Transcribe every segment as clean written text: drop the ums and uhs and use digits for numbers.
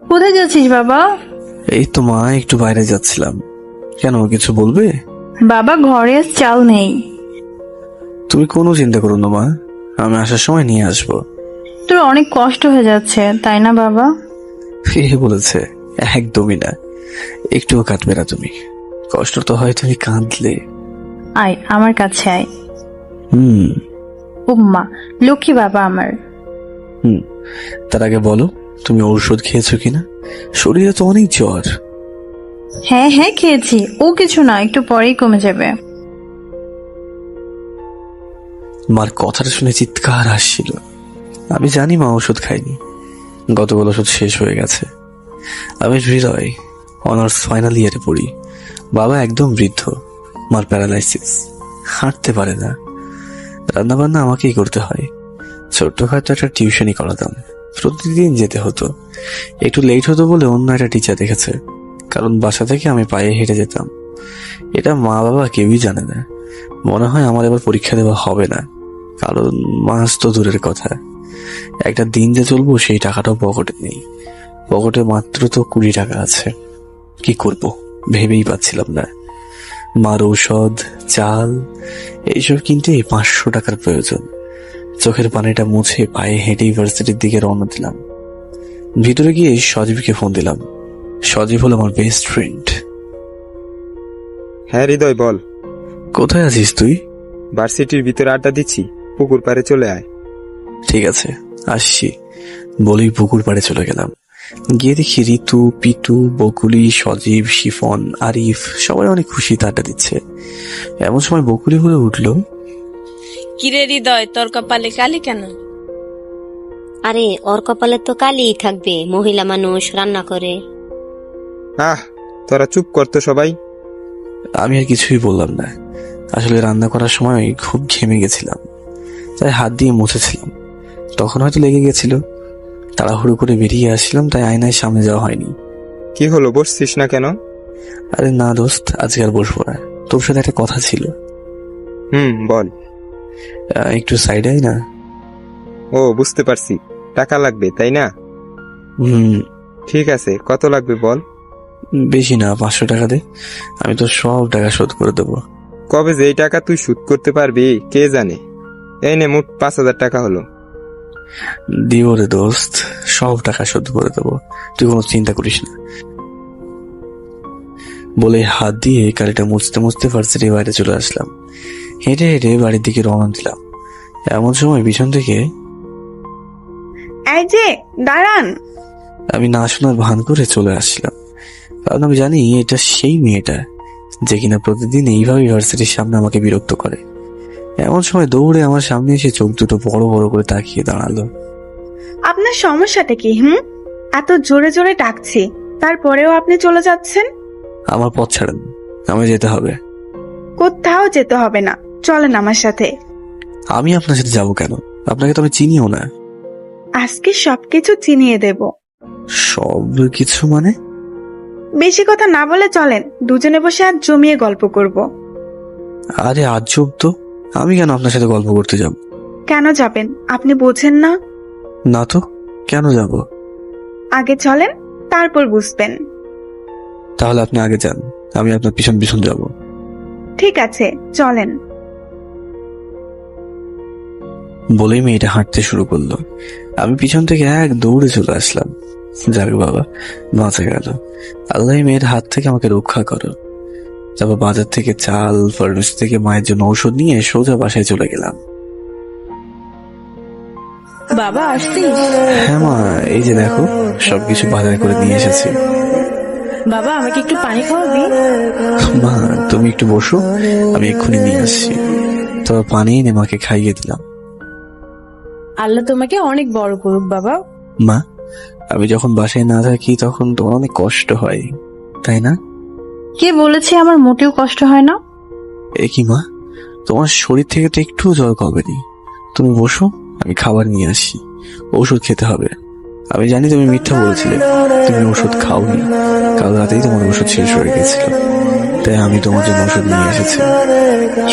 কোথায় যাচ্ছিস বাবা? এই তো মা, একটু বাইরে যাচ্ছিলাম। কেন, কিছু বলবে? বাবা, ঘরে আজ চাল নেই। তুমি কোনো চিন্তা করো না মা, আমি আসার সময় নিয়ে আসবো। তোর অনেক কষ্ট হয়ে যাচ্ছে তাই না বাবা? কে বলেছে? একদমই না, একটুও কাটবে না তুমি। কষ্ট তো হয় তুমি কাঁদলে। আয় আমার কাছে আয়। হুম। উম্মা, লক্ষ্মী বাবা আমার। হুম। তার আগে বলো, তুমি ঔষধ খেয়েছো কিনা? শরীরে তো অনেক জ্বর। হ্যাঁ হ্যাঁ খেয়েছি, ও কিছু না, একটু পরেই কমে যাবে। মার কথাটা শুনে চিৎকার আসছিল। আমি জানি মা ওষুধ খাইনি, গতকাল ওষুধ শেষ হয়ে গেছে। আমি হৃদয়, অনার্স ফাইনাল ইয়ারে পড়ি। বাবা একদম বৃদ্ধ, মার প্যারালাইসিস, হাঁটতে পারে না। রান্না বান্না আমাকেই করতে হয়। ছোট্টখাটো একটা টিউশনই করাতাম, প্রতিদিন যেতে হতো। একটু লেট হতো বলে অন্য একটা টিচার দেখেছে, কারণ বাসা থেকে আমি পায়ে হেঁটে যেতাম। এটা মা বাবা কেউই জানে না। মনে হয় আমার এবার পরীক্ষা দেওয়া হবে না, কারণ মাস তো দূরের কথা। একটা দিন যে চলবো সেই টাকাটাও পকেটে নেই। পকেটে মাত্র তো 20 টাকা আছে। কি করব ভেবেই পাচ্ছিলাম না। মার ঔষধ, চাল এইসব কিনতে 500 টাকার প্রয়োজন। চোখের পানিটা মুছে পায়ে হেঁটে ইউনিভার্সিটির দিকে রওনা দিলাম। ভিতরে গিয়ে সজীবকে ফোন দিলাম। সজীব হলো আমার বেস্ট ফ্রেন্ড। হ্যাঁ হৃদয়, বল। কোথায় আছিস তুই? ভার্সিটির ভিতরে আড্ডা দিচ্ছি, পুকুর পাড়ে চলে আয়। ঠিক আছে, আসছি বলেই পুকুর পাড়ে চলে গেলাম। গিয়ে দেখি ঋতু, পিটু, বকুলি, সজীব, শিফন, আরিফ সবাই অনেক খুশিতে আড্ডা দিচ্ছে। এমন সময় বকুলি বলে উঠলো, কিরে হৃদয়, তোর কপালে কালি কেন? আরে ওর কপালে তো কালিই থাকবে, মহিলা মানুষ রান্না করে। আহ, তোরা চুপ করতো সবাই। আমি আর কিছুই বললাম না। আসলে রান্না করার সময় খুব ঘেমে গেছিলাম, তাই হাত দিয়ে মুছেছিলাম। তখন হয়তো লেগে গেছিল। তাড়াহুড়ো করে বেরিয়ে আসছিলাম, তাই আয়নায় সামনে যাওয়া হয়নি। কি হলো, বসছিস না কেন? আরে না দোস্ত, আজকে আর বসবো না। তোর সাথে একটা কথা ছিল। বল। একটু সাইডে আয় না। ও, বুঝতে পারছি, টাকা লাগবে তাই না? হুম। ঠিক আছে, কত লাগবে বল। বেশি না, 500 টাকা দে, আমি তো সব টাকা শোধ করে দেবো। কবে যে এই টাকা তুই শোধ করতে পারবি কে জানে। এই নে, মোট 5,000 টাকা হলো। দিও রে দোস্ত, সব টাকা শোধ করে দেবো, তুই কোনো চিন্তা করিস না। বলে হাত দিয়ে কালিটা মুছতে মুছতে ভার্সিটির বাইরে চলে আসলাম। হেঁটে হেঁটে বাড়ির দিকে রওনা দিলাম। এমন সময় পিছন থেকে এই যে দাঁড়ান। আমি না শোনার ভান করে চলে আসছিলাম, কারণ আমি জানি এটা সেই মেয়েটা যে কিনা প্রতিদিন এইভাবে ইউনিভার্সিটির সামনে আমাকে বিরক্ত করে। এমন সময় দৌড়ে আমার সামনে এসে চোখ দুটো বড় বড় করে তাকিয়ে দাঁড়ালো। আপনার সমস্যাটা কি? এত জোরে জোরে ডাকছি, তারপরেও আপনি চলে যাচ্ছেন। আমার পথ ছাড়েন, আমায় যেতে হবে। কোথাও যেতে হবে না, চলেন আমার সাথে। আমি আপনার সাথে যাবো কেন? আপনাকে তো আমি চিনিও না। আজকে সবকিছু চিনিয়ে দেব। সব কিছু মানে? বেশি কথা না বলে চলেন, দুজনে বসে আজ জমিয়ে গল্প করব। আরে আজব তো, আমি কেন আপনার সাথে গল্প করতে যাব? কেন যাবেন আপনি বোঝেন না? না তো, কেন যাব? আগে চলেন, তারপর বুঝবেন। তাহলে আপনি আগে যান, আমি আপনার পিছন পিছন যাব। ঠিক আছে, চলেন। বলেই মেয়েটা হাঁটতে শুরু করলো। আমি পিছন থেকে এক দৌড়ে চলে আসলাম। যাক বাবা, বাঁচা গেল। আল্লাহ মেয়ের হাত থেকে আমাকে রক্ষা করো। তারপর বাজার থেকে চাল, ফার্মেসি থেকে মায়ের জন্য ঔষধ নিয়ে সোজা বাসায় চলে গেলাম। বাবা আসছিস? হ্যাঁ মা, এই যে দেখো সবকিছু বাজার করে নিয়ে এসেছি। বাবা, আমাকে একটু পানি খাওয়াবি? মা তুমি একটু বসো, আমি এক্ষুনি নিয়ে আসছি। তারপর পানি এনে মাকে খাইয়ে দিলাম। আল্লাহ তোমাকে অনেক বড় করুক বাবা। মা, আমি যখন বাসায় না থাকি তখন তোমার অনেক কষ্ট হয় তাই না? কে বলেছে আমার মোটেও কষ্ট হয় না? এ কি মা, তোমার শরীর থেকে তো একটু জ্বর কমেনি। তুমি বসো, আমি খাবার নিয়ে আসি। ওষুধ খেতে হবে। আমি জানি তুমি মিথ্যা বলেছিলে, তুমি ওষুধ খাওনি। কাল রাতেই তোমার ওষুধ শেষ হয়ে গেছিল, তাই আমি তোমার জন্য ওষুধ নিয়ে এসেছি।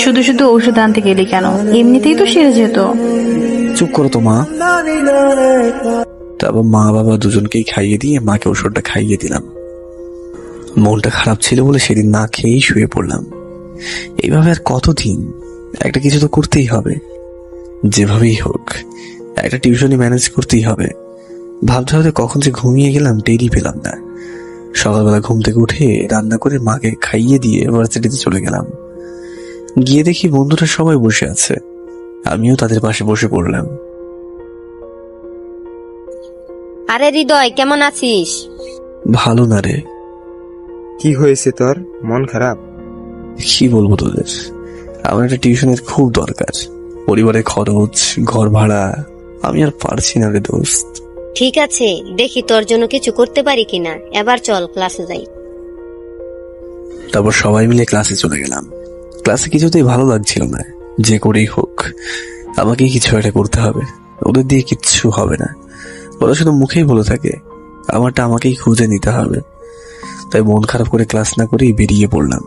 শুধু শুধু ওষুধ আনতে গেলি কেন? এমনিতেই তো সেরে যেত। চুপ করো তো মা। তারপর মা বাবা দুজনকেই খাইয়ে দিয়ে মাকে ওষুধটা খাইয়ে দিলাম। মনটা খারাপ ছিল বলে সেদিন না খেয়েই শুয়ে পড়লাম। এইভাবে আর কতদিন? একটা কিছু তো করতেই হবে, যেভাবেই হোক একটা টিউশনি ম্যানেজ করতেই হবে। ভাবতে ভাবতে কখন যে ঘুমিয়ে গেলাম টেরই পেলাম না। সকালবেলা ঘুম থেকে উঠে রান্না করে মাকে খাইয়ে দিয়ে ভার্সিটিতে চলে গেলাম। গিয়ে দেখি বন্ধুরা সবাই বসে আছে, আমিও তাদের পাশে বসে পড়লাম। আরে হৃদয়, কেমন আছিস? ভালো না রে। কি হয়েছে তোর? মন খারাপ? কি বলবো তোদের, আমার একটা টিউশনের খুব দরকার। পরিবারের খরচ, ঘর ভাড়া, আমি আর পারছি না রে দোস্ত। ঠিক আছে, দেখি তোর জন্য কিছু করতে পারি কিনা। এবার চল ক্লাসে যাই। তারপর সবাই মিলে ক্লাসে চলে গেলাম। ক্লাসে কিছুতেই ভালো লাগছিল না। যে করেই হোক আমাকেই কিছু একটা করতে হবে, ওদের দিয়ে কিচ্ছু হবে না। ওরা শুধু মুখেই বলে থাকে, আমারটা আমাকেই খুঁজে নিতে হবে। তাই মন খারাপ করে ক্লাস না করেই বেরিয়ে পড়লাম।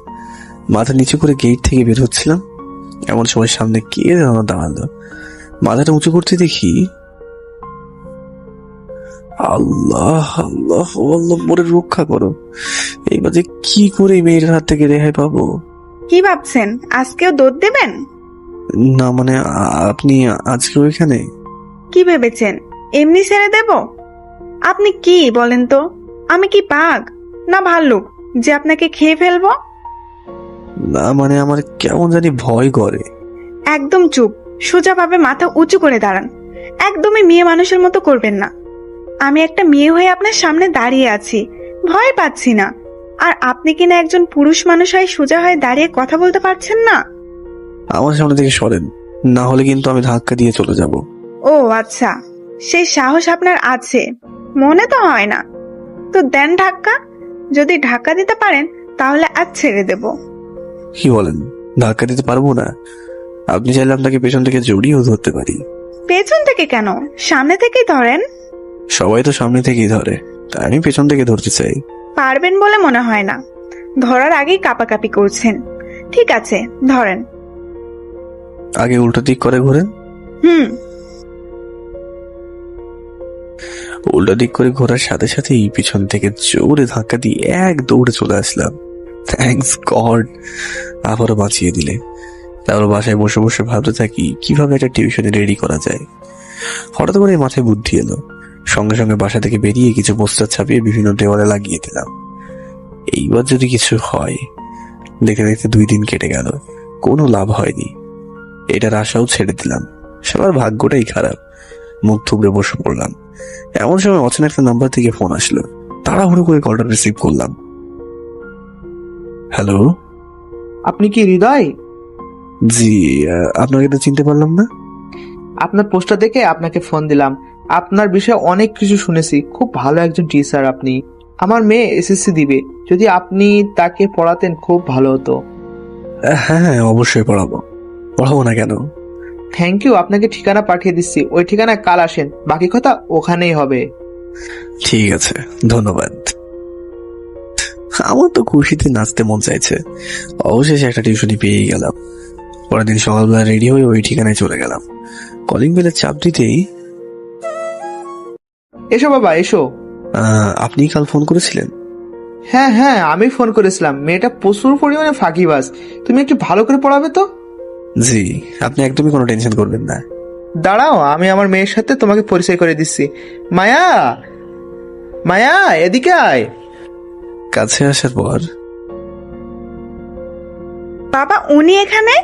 মাথা নিচু করে গেট থেকে বের হচ্ছিলাম, এমন সময় সামনে কে যেন দাঁড়ালো। মাথাটা উঁচু করতে দেখি, আল্লাহ আল্লাহ আল্লাহ, মোরে রক্ষা করো। এইবার যে কি করে এই মেয়েটার হাত থেকে রেহাই পাবো? কি ভাবছেন, আজকেও দৌড় দেবেন? না মানে আপনি আজকে ওইখানে? কি ভেবেছেন এমনি ছেড়ে দেব? আপনি কি বলেন তো, আমি কি বাঘ না ভাল্লুক যে আপনাকে খেয়ে ফেলবো? না মানে আমার কেমন জানি ভয় করে। একদম চুপ, সোজাভাবে মাথা উঁচু করে দাঁড়ান। একদমই মেয়ে মানুষের মতো করবেন না। আমি একটা মেয়ে হয়ে আপনার সামনে দাঁড়িয়ে আছি, ভয় পাচ্ছি না। আর আপনি কিনা একজন পুরুষ মানুষ হয়ে সোজা হয়ে দাঁড়িয়ে কথা বলতে পারছেন না? আমার সামনে থেকে সরেন, না হলে কিন্তু আমি ধাক্কা দিয়ে চলে যাব। ও আচ্ছা, সেই সাহস আপনার আছে, মনে তো হয় না। তো দেন ধাক্কা। যদি ধাক্কা দিতে পারেন তাহলে আজ ছেড়ে দেব। কি বলেন, ধাক্কা দিতে পারবো না? আপনি চাইলে আপনাকে পেছন থেকে জড়িয়েও ধরতে পারি। পেছন থেকে কেন, সামনে থেকেই ধরেন। সবাই তো সামনে থেকেই ধরে, তাই আমি পেছন থেকে ধরতে চাই। পারবেন বলে মনে হয় না, ধরার আগেই কাঁপাকাঁপি করছেন। ঠিক আছে, ধরেন। আগে উল্টো দিক করে ঘোরেন। উল্টো দিক করে ঘোরার সাথে সাথেই পিছন থেকে জোরে ধাক্কা দিয়ে এক দৌড়ে চলে আসলাম। থ্যাঙ্কস গড, আবারও বাঁচিয়ে দিলে। তারপর বাসায় বসে বসে ভাবতে থাকি কিভাবে একটা টিউশনে রেডি করা যায়। হঠাৎ করে মাথায় বুদ্ধি এলো, সঙ্গে সঙ্গে বাসা থেকে বেরিয়ে কিছু পোস্টার ছাপিয়ে বিভিন্ন দেওয়ালে লাগিয়ে দিলাম। এইবার যদি কিছু হয়। দেখতে দেখতে 2 দিন কেটে গেল, কোনো লাভ হয়নি। এটার আশাও ছেড়ে দিলাম। সবার ভাগ্যটাই খারাপ। মুখ থুবড়ে বসে পড়লাম। এমন সময় অচেনা একটা নাম্বার থেকে ফোন আসলো। তাড়াহুড়ো করে কলটা রিসিভ করলাম। হ্যালো, আপনি কি হৃদয়? জি, আপনাকে তো চিনতে পারলাম না। আপনার পোস্টটা দেখে আপনাকে ফোন দিলাম। আপনার বিষয়ে অনেক কিছু শুনেছি, খুব ভালো একজন টিচার আপনি। আমার মেয়ে এসএসসি দিবে, যদি আপনি তাকে পড়াতেন খুব ভালো হতো। হ্যাঁ হ্যাঁ, অবশ্যই পড়াবো না কেন। থ্যাংক ইউ, আপনাকে ঠিকানা পাঠিয়ে দিচ্ছি, ওই ঠিকানায় কাল আসেন, বাকি কথা ওখানেই হবে। ঠিক আছে, ধন্যবাদ। আমার তো খুশিতে নাচতে মন চাইছে। অবশেষে একটা টিউশনি পেয়ে গেলাম। পরের দিন সকালবেলা রেডি হয়ে ওই ঠিকানায় চলে গেলাম। কলিং বেলের চাপ দিতেই, এসো বাবা এসো। আপনি কাল ফোন করেছিলেন? হ্যাঁ হ্যাঁ, আমি ফোন করেছিলাম। মেয়েটা প্রচুর পরিমাণে ফাঁকিবাজ, তুমি একটু ভালো করে পড়াবে তো? জি, আপনি একদমই কোনো টেনশন করবেন না। দাঁড়াও, আমি আমার মেয়ের সাথে তোমাকে পরিচয় করে দিচ্ছি। মায়া, মায়া এদিকে আয়। কাছে আসার পর, বাবা উনি এখানে?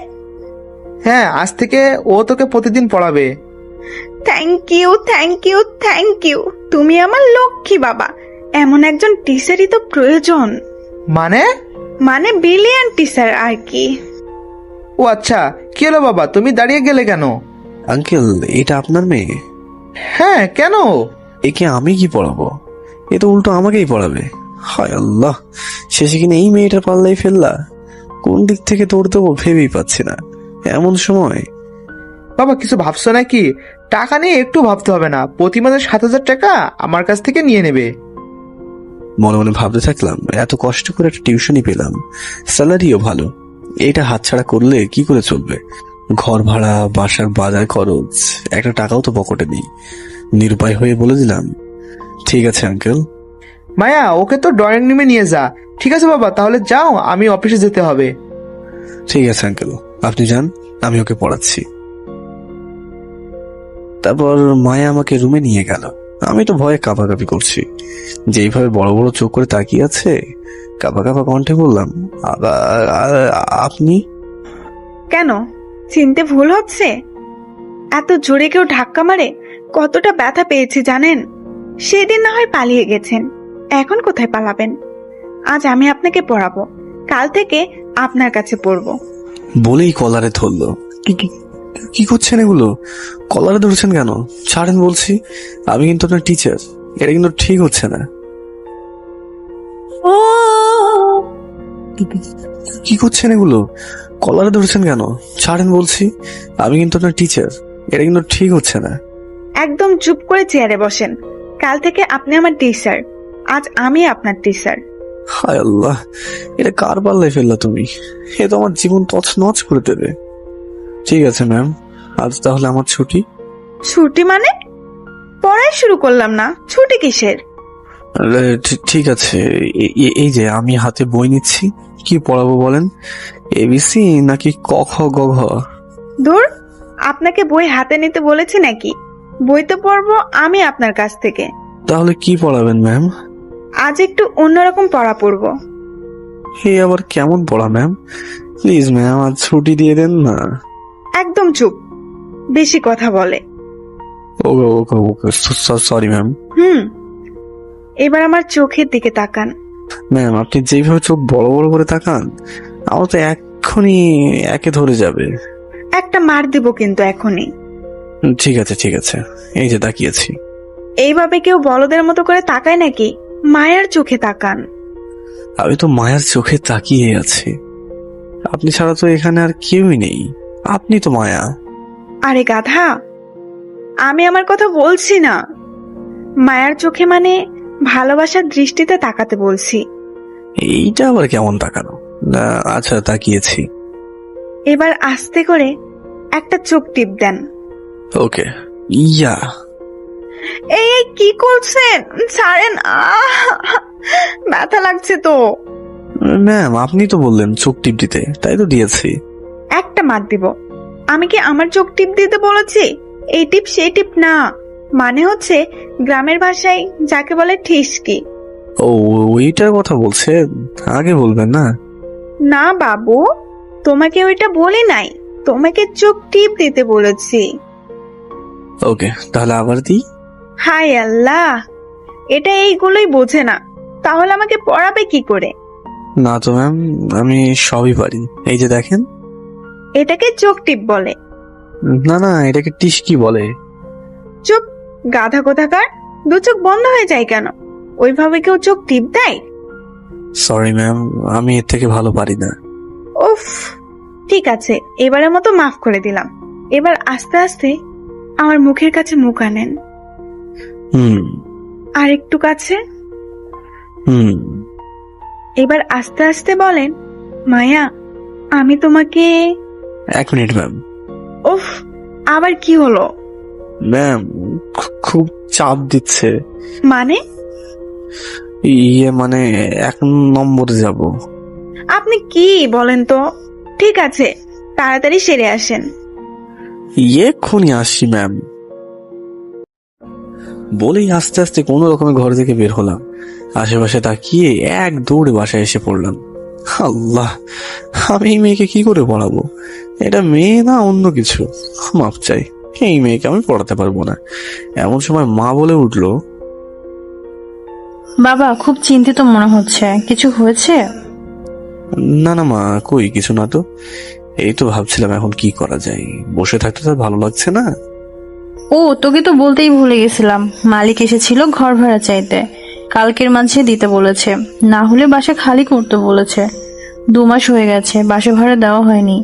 হ্যাঁ, আজ থেকে ও তোকে প্রতিদিন পড়াবে। Thank you thank you thank you, তুমি আমার লক্ষ্মী বাবা। এমন একজন টিচারই তো প্রয়োজন। মানে ব্রিলিয়ান্ট টিচার আর কি। ও আচ্ছা, কি হলো বাবা, তুমি দাঁড়িয়ে গেলে কেন? আঙ্কেল এটা আপনার মেয়ে? হ্যাঁ, কেন? একে আমি কি পড়াবো? এ তো উল্টো আমাকেই পড়াবে। হায় আল্লাহ, শেষে কিনা এই মেয়েটার পাল্লাই ফেললা। কোন দিক থেকে দৌড় দেবো ভেবেই পাচ্ছি না এমন সময়। বাবা কিছু ভাবছো নাকি? টাকা নিয়ে একটু ভাবতে হবে না, প্রতি মাসে 7,000 টাকা আমার কাছ থেকে নিয়ে নেবে। মনে মনে ভাবতে থাকলাম, এত কষ্ট করে একটা টিউশনই পেলাম, স্যালারিও ভালো, এটা হাতছাড়া করলে কি করে চলবে? ঘর ভাড়া, বাসার বাজার খরচ, একটা টাকাও তো পকেটে নেই। নিরুপায় হয়ে বলে দিলাম, ঠিক আছে আঙ্কেল। মায়া, ওকে তো ড্রয়িং রুমে নিয়ে যা। ঠিক আছে বাবা, তাহলে যাও, আমি অফিসে যেতে হবে। ঠিক আছে আঙ্কেল, আপনি যান, আমি ওকে পড়াচ্ছি। তারপর মায়া আমাকে রুমে নিয়ে গেল। আমি তো ভয়ে কাঁপাকাঁপি করছি। যেইভাবে বড় বড় চোখ করে তাকিয়ে আছে, কাঁপা কাঁপা কণ্ঠে বললাম, আপনি? কেন, চিনতে ভুল হচ্ছে? এত জোরে কেউ ধাক্কা মারে কতটা ব্যথা পেয়েছি জানেন? সেদিন না হয় পালিয়ে গেছেন, এখন কোথায় পালাবেন? আজ আমি আপনাকে পড়াবো, কাল থেকে আপনার কাছে পড়বো। বলেই কলারে ধরলো। কি করছেন এগুলো? কলারে ধরছেন কেন? ছাড়েন বলছি, আমি কিন্তু আপনার টিচার, এটা কিন্তু ঠিক হচ্ছে না। কি করছেন এগুলো? কলারে ধরছেন কেন? ছাড়েন বলছি, আমি কিন্তু আপনার টিচার, এটা কিন্তু ঠিক হচ্ছে না। একদম চুপ করে চেয়ারে বসেন, কাল থেকে আপনি আমার টিচার, আজ আমি আপনার টিচার। হায় আল্লাহ, এটা কার পাল্লায় ফেললা তুমি? এ তো আমার জীবন তছনছ করে দেবে। ঠিক আছে ম্যাম, আজ তাহলে আমার ছুটি। ছুটি মানে? পড়াই শুরু করলাম না, ছুটি কিসের? ঠিক আছে, এই যে আমি হাতে বই নিচ্ছি, কি পড়াবো বলেন? এবিসি নাকি ক খ গ ঘ? দূর, আপনাকে বই হাতে নিতে বলেছি নাকি? বই তো পড়বো আমি আপনার কাছ থেকে। তাহলে কি পড়াবেন ম্যাম? আজ একটু অন্যরকম পড়া পড়বো। হে আবার কেমন পড়া ম্যাম? প্লিজ ম্যাম, আজ ছুটি দিয়ে দেন না। একদম চুপ, বেশি কথা বলে। ওকে ওকে ওকে, সরি ম্যাম। এবার আমার চোখের দিকে তাকান। ম্যাম, আপনি যেইভাবে চোখ বড় বড় করে তাকান, আমার তো এক্ষুনি একে ধরে যাবে। একটা মার দিব কিন্তু এখনই। ঠিক আছে ঠিক আছে, এই যে তাকিয়েছি। এইভাবে কেউ বলদের মতো করে তাকায় নাকি? মায়ের চোখে তাকান। আমি তো মায়ার চোখে তাকিয়ে আছি। আপনি ছাড়া তো এখানে আর কেউই নেই, আপনি তো মায়া। আরে গাধা, আমি আমার কথা বলছি না। মায়ার চোখে মানে ভালোবাসার দৃষ্টিতে তাকাতে বলছি। এইটা আবার কেমন তাকানো? আচ্ছা, তাকিয়েছি। এবার আস্তে করে একটা চোখ টিপ দেন। ওকে, ইয়া। এই এই, কি করছেন? ছাড়েন, ব্যথা লাগছে তো। ম্যাম, আপনি তো বললেন চোখ টিপ দিতে, তাই তো দিয়েছি। একটা মার দিব। আমি কি আমার চোখ টিপ দিতে বলেছি? এই টিপ সেই টিপ না, মানে হচ্ছে গ্রামের ভাষায় যাকে বলে ঠিসকি। ও, ওইটার কথা বলছেন? আগে বলবেন না। না বাবু, তোমাকে ওইটা বলি নাই, তোমাকে চোখ টিপ দিতে বলেছি। ওকে, তাহলে আবার দিই। হায় আল্লাহ, এটা এইগুলোই বোঝে না, তাহলে আমাকে পড়াবে কি করে? না তো ম্যাম, আমি সবই পারি। এই যে দেখেন। এটাকে চোখ টিপ বলে। না না, এটাকে টিসকি বলে। চুপ, গাধা কোথাকার। দু চোখ বন্ধ হয়ে যায় কেন? ওইভাবে কেউ চোখ টিপ দেয়? সরি ম্যাম, আমি এর থেকে ভালো পারি না। উফ, ঠিক আছে, এবারের মতো মাফ করে দিলাম। এবার আস্তে আস্তে আমার মুখের কাছে মুখ আনেন। আর একটু কাছে। এবার আস্তে আস্তে বলেন, মায়া, আমি তোমাকে। 1 মিনিট ম্যাম। উফ, আবার কি হলো? ম্যাম, খুব চাপ দিচ্ছে। মানে? ইয়ে মানে 1 নম্বরে যাব। আপনি কি বলেন তো? ঠিক আছে, তাড়াতাড়ি সেরে আসেন। এক্ষুনি আসছি ম্যাম। বলেই আস্তে আস্তে কোনো রকমে ঘর থেকে বের হলাম। আশেপাশে তাকিয়ে এক দৌড়ে বাসায় এসে পড়লাম। আল্লাহ, আমি এই মেয়েকে কি করে পড়াবো? এটা মেয়ে না অন্য কিছু? মাপ চাই, এই মেয়েকে আমি পড়াতে পারবো না। এমন সময় মা বলে উঠলো, বাবা, খুব চিন্তিত মনে হচ্ছে, কিছু হয়েছে? না না মা, কই কিছু না তো। এই তো ভাবছিলাম এখন কি করা যায়, বসে থাকতে তো ভালো লাগছে না। ও, তোকে তো বলতেই ভুলে গেছিলাম, মালিক এসেছিল ঘর ভাড়া চাইতে, কালকের মাঝে দিতে বলেছে, না হলে বাসা খালি করতে বলেছে। 2 মাস হয়ে গেছে, বাসা ভাড়া দেওয়া হয়নি।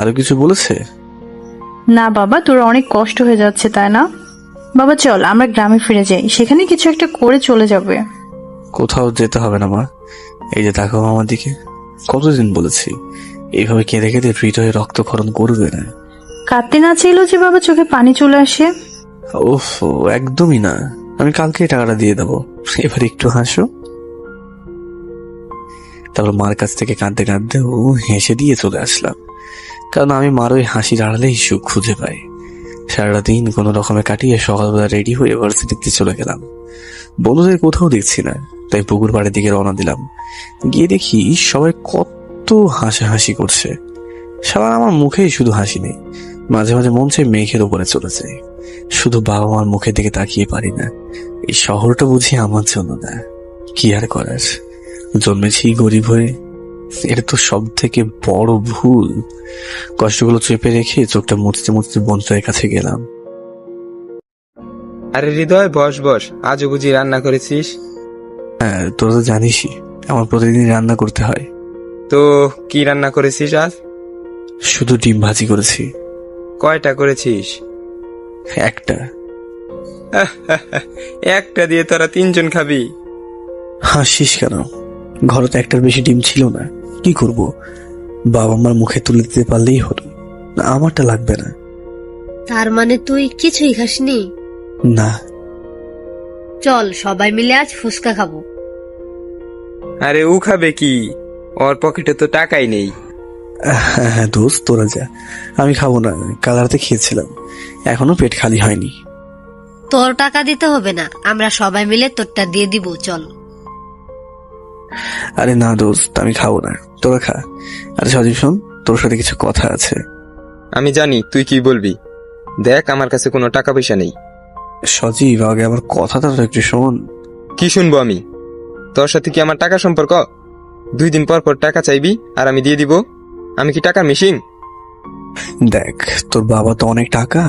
আরো কিছু বলেছে? না বাবা, তোর অনেক কষ্ট হয়ে যাচ্ছে তাই না? বাবা চল, আমরা গ্রামে ফিরে যাই, সেখানে কিছু একটা করে চলে যাবে। কোথাও যেতে হবে না মা, এই যে তাকাও আমার দিকে। কতদিন বলেছি এইভাবে কেঁদে কেঁদে হৃদয়ে রক্তক্ষরণ করবে না। কাঁদতে না চাইলেও যে বাবা চোখে পানি চলে আসে। ওহ, একদমই না। আমি কালকে টাকাটা দিয়ে দেবো, এবার একটু হাসো। তারপর মার কাছ থেকে কাঁদতে কাঁদতে ও হেসে দিয়ে চলে আসলাম, কারণ আমি মার ওই হাসির আড়ালেই সুখ খুঁজে পাই। সারাটা দিন কোনো রকমে কাটিয়ে সকালবেলা রেডি হয়ে ভার্সিটিতে চলে গেলাম। বন্ধুদের কোথাও দেখছি না, তাই পুকুর পাড়ের দিকে রওনা দিলাম। গিয়ে দেখি সবাই কত হাসাহাসি করছে। সবার আমার মুখেই শুধু হাসি নেই, মাঝে মাঝে মন চাই মেঘের উপরে চলে যায়। শুধু বাবা মার মুখের দিকে তাকিয়ে পারি না। এই শহরটা বুঝি আমার জন্য না, কি আর করার, জন্মেছি গরিব হয়ে। এটা তো সব থেকে বড় ভুল। কষ্টগুলো চেপে রেখে চোখটা মুছতে মুছতে বন্ধুদের কাছে গেলাম। আরে হৃদয়, বস বস, আজও বুঝি রান্না করেছিস? হ্যাঁ, তোরা তো জানিসই আমার প্রতিদিন রান্না করতে হয়। তো কি রান্না করেছিস আজ? শুধু ডিম ভাজি করেছি। কয়টা করেছিস? একটা। একটা দিয়ে তোরা 3 জন খাবি? হাসিস কেন? ঘরে তো একটার বেশি ডিম ছিল না, কি করব? বাবা মার মুখে তুলে দিতে পারলেই হলো, আমারটা লাগবে না। তার মানে তুই কিছুই খাসনি? না। চল সবাই মিলে আজ ফুচকা খাবো। আরে ও খাবে কি? ওর পকেটে তো টাকাই নেই। হ্যাঁ হ্যাঁ দোস্ত, তোরা যা, আমি খাবো না। কাল রাতে খেয়েছিলাম, এখনো পেট খালি হয়নি। তোর টাকা দিতে হবে না, আমরা সবাই মিলে তোরটা দিয়ে দিব, চল। আরে না দোস্ত, আমি খাবো না, তোরা খা। আরে সজীব শোন, তোর সাথে কিছু কথা আছে। আমি জানি তুই কি বলবি। দেখ, আমার কাছে কোনো টাকা পয়সা নেই। সজীব, আগে আমার কথাটা তো একটু শোন। কি শুনবো আমি? তোর সাথে কি আমার টাকা সম্পর্ক? 2 দিন পর পর টাকা চাইবি আর আমি দিয়ে দিব? আমি কি টাকার মেশিন? দেখ, তোর বাবা তো অনেক টাকা,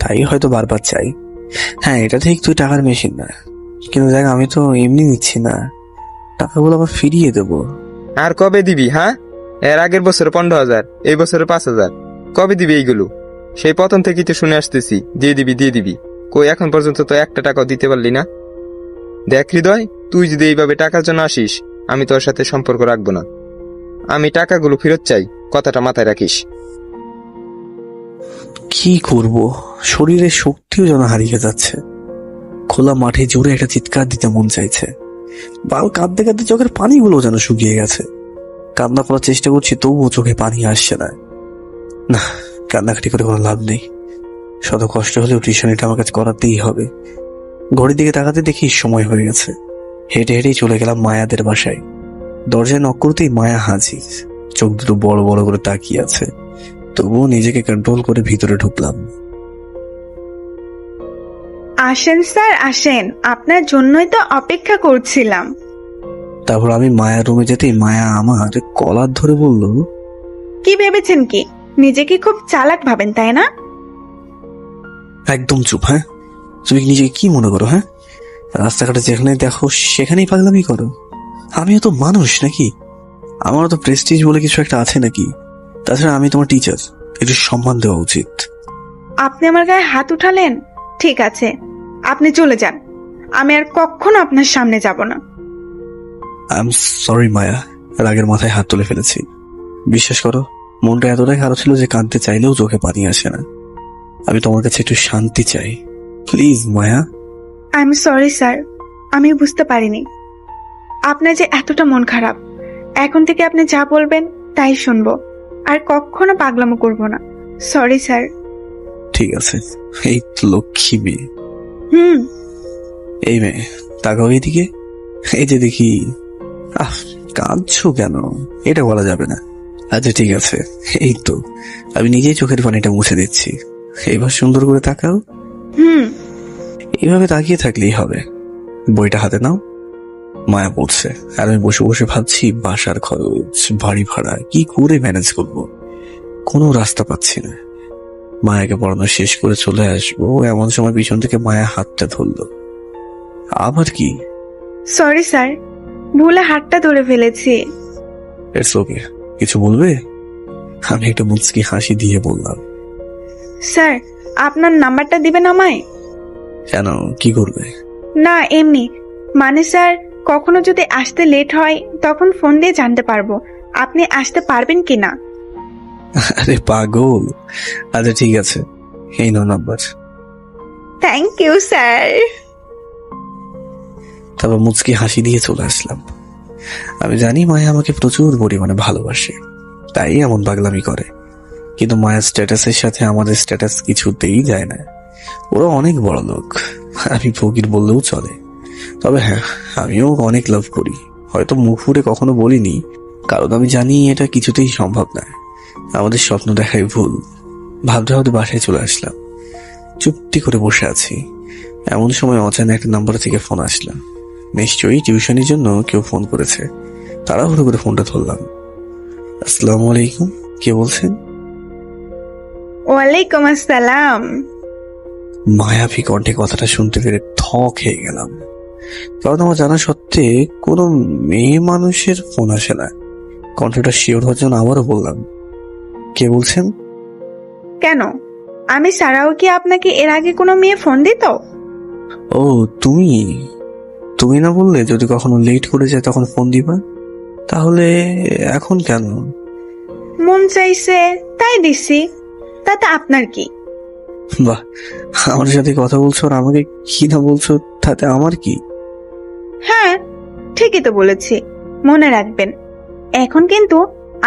তাই হয়তো বারবার চাই। হ্যাঁ, এটা ঠিক, তুই টাকার মেশিন না, কিন্তু দেখ আমি তো এমনি নিচ্ছি না, টাকাগুলো আবার ফিরিয়ে দেবো। আর কবে দিবি? হ্যাঁ, এর আগের বছরে 15,000, এই বছরে 5,000। কবে দিবি এইগুলো? সেই প্রথম থেকেই তো শুনে আসতেছি দিয়ে দিবি দিয়ে দিবি। কই এখন পর্যন্ত তো একটা টাকাও দিতে পারলি না। দেখ হৃদয়, তুই যদি এইভাবে টাকার জন্য আসিস, আমি তোর সাথে সম্পর্ক রাখবো না। আমি টাকাগুলো ফেরত চাই, কথাটা মাথায় রাখিস। কি করব, শরীরের শক্তিও যেন হারিয়ে যাচ্ছে। খোলা মাঠে জোরে একটা চিৎকার দিতে মন চাইছে, বাল কাঁদতে কাঁদতে চোখের পানিগুলো যেন শুকিয়ে গেছে। কান্না করার চেষ্টা করছি, তবুও চোখে পানি আসছে না। না, কান্নাকাটি করে কোনো লাভ নেই। শত কষ্ট হলেও টিউশনিটা আমার কাছে করাতেই হবে। ঘড়ির দিকে তাকাতে দেখি সময় হয়ে গেছে। হেঁটে হেঁটেই চলে গেলাম মায়াদের বাসায়। দরজায় নক করতেই মায়া হাজির, চোখ দুটো বড় বড় করে তাকিয়ে আছে। তবুও নিজেকে কন্ট্রোল করে ভিতরে ঢুকলাম। আসেন স্যার, আসেন, আপনার জন্যই তো অপেক্ষা করছিলাম। তারপর আমি মায়ার রুমে যেতেই মায়া আমার কলার ধরে বলল, কি ভেবেছেন কি? নিজেকে খুব চালাক ভাবেন, তাই না? একদম চুপ। হ্যাঁ, তুমি নিজেকে কি মনে করো? হ্যাঁ, রাস্তাঘাটে যেখানে দেখো সেখানেই পাগলামি করো। আমিও তো মানুষ নাকি? আমারও তো প্রেস্টিজ বলে কিছু একটা আছে নাকি? তাছাড়া আমি তোমার টিচার, একটু সম্মান দেওয়া উচিত। আপনি আমার গায়ে হাত উঠালেন, ঠিক আছে, আপনি চলে যান। আমি আর কখনো আপনার সামনে যাব না। আই এম সরি মায়া, রাগের মাথায় হাত তুলে ফেলেছি। বিশ্বাস করো, মনটা এতটাই খারাপ ছিল যে কাঁদতে চাইলেও চোখে পানি আসে না। আমি তোমার কাছে একটু শান্তি চাই, please Maya. I am sorry sir, আমি বুঝতে পারিনি আপনার যে এতটা মন খারাপ। এখন থেকে আপনি যা বলবেন তাই শুনবো, আর কখনো পাগলামো করব না। Sorry sir. ঠিক আছে, এই তো লক্ষ্মী মেয়ে। হুম। এই মেয়ে, তাকাও এইদিকে। এই যে দেখি। কাঁদছো কেন? এটা বলা যাবে না। আচ্ছা ঠিক আছে, এই তো আমি নিজেই চোখের পানিটা মুছে দিচ্ছি। এবার সুন্দর করে তাকাও। হুম। এইভাবে তাকিয়ে থাকলেই হবে। বইটা হাতে নাও। মায়া বলছে, আর আমি বসে বসে ভাবছি বাসার খরচ, বাড়ি ভাড়া কি করে ম্যানেজ করব। কোনো রাস্তা পাচ্ছি না। মায়াকে পড়ানো শেষ করে চলে আসবো, এমন সময় পিছন থেকে মায়া হাতটা ধরলো। আবার কি? সরি স্যার, ভুলে হাতটা ধরে ফেলেছি। ইটস ওকে, কিছু বলবে? আমি একটা মুচকি হাসি দিয়ে বললাম, স্যার, আপনার নাম্বারটা দিবেন আমায়? কেন, কি করবে? না, এমনি, মানে স্যার, কখনো যদি আসতে লেট হয় তখন ফোন দিয়ে জানতে পারবো আপনি আসতে পারবেন কিনা। আরে পাগল, আচ্ছা ঠিক আছে, এই নাও নাম্বার। Thank you sir. তারপর মুচকি হাসি দিয়ে চলে আসলাম। আমি জানি মায়া আমাকে প্রচুর পরিমাণে ভালোবাসে, তাই এমন পাগলামি করে। কিন্তু মায়ের স্ট্যাটাসের সাথে আমাদের স্ট্যাটাস কিছুতেই যায় না। ওরা অনেক বড় লোক, আমি ফকির বললেও চলে। তবে হ্যাঁ, আমিও অনেক লাভ করি, হয়তো মুখ ফুটে কখনো বলিনি, কারণ আমি জানি এটা কিছুতেই সম্ভব না। আমাদের স্বপ্ন দেখাই ভুল। ভাবতে ভাবতে বাসায় চলে আসলাম। চুপটি করে বসে আছি, এমন সময় অচানক একটা নাম্বার থেকে ফোন আসলো। নিশ্চয়ই টিউশনের জন্য কেউ ফোন করেছে। তাড়াহুড়ো করে ফোনটা ধরলাম। আসসালামু আলাইকুম, কে বলছেন? ওয়ালাইকুম আসসালাম। মায়াবী কণ্ঠে কথাটা শুনতে পেরে থ খেয়ে গেলাম, কারণ আমার জানা সত্ত্বে কোনো মেয়ে মানুষের ফোন আসে না। কণ্ঠটা শিওর হওয়ার জন্য আবারও বললাম, কে বলছেন? কেন, আমি ছাড়াও কি আপনাকে এর আগে কোনো মেয়ে ফোন দিত? ও তুমি তুমি না বললে যদি কখনো লেট করে যায় তখন ফোন দিবা, তাহলে এখন কেন? মন চাইছে তাই দিছি, তাতে আপনার কি? বাহ, আমার সাথে কথা বলছো আর আমাকে কি না বলছো তাতে আমার কি? হ্যাঁ, ঠিকই তো বলেছি। মনে রাখবেন, এখন কিন্তু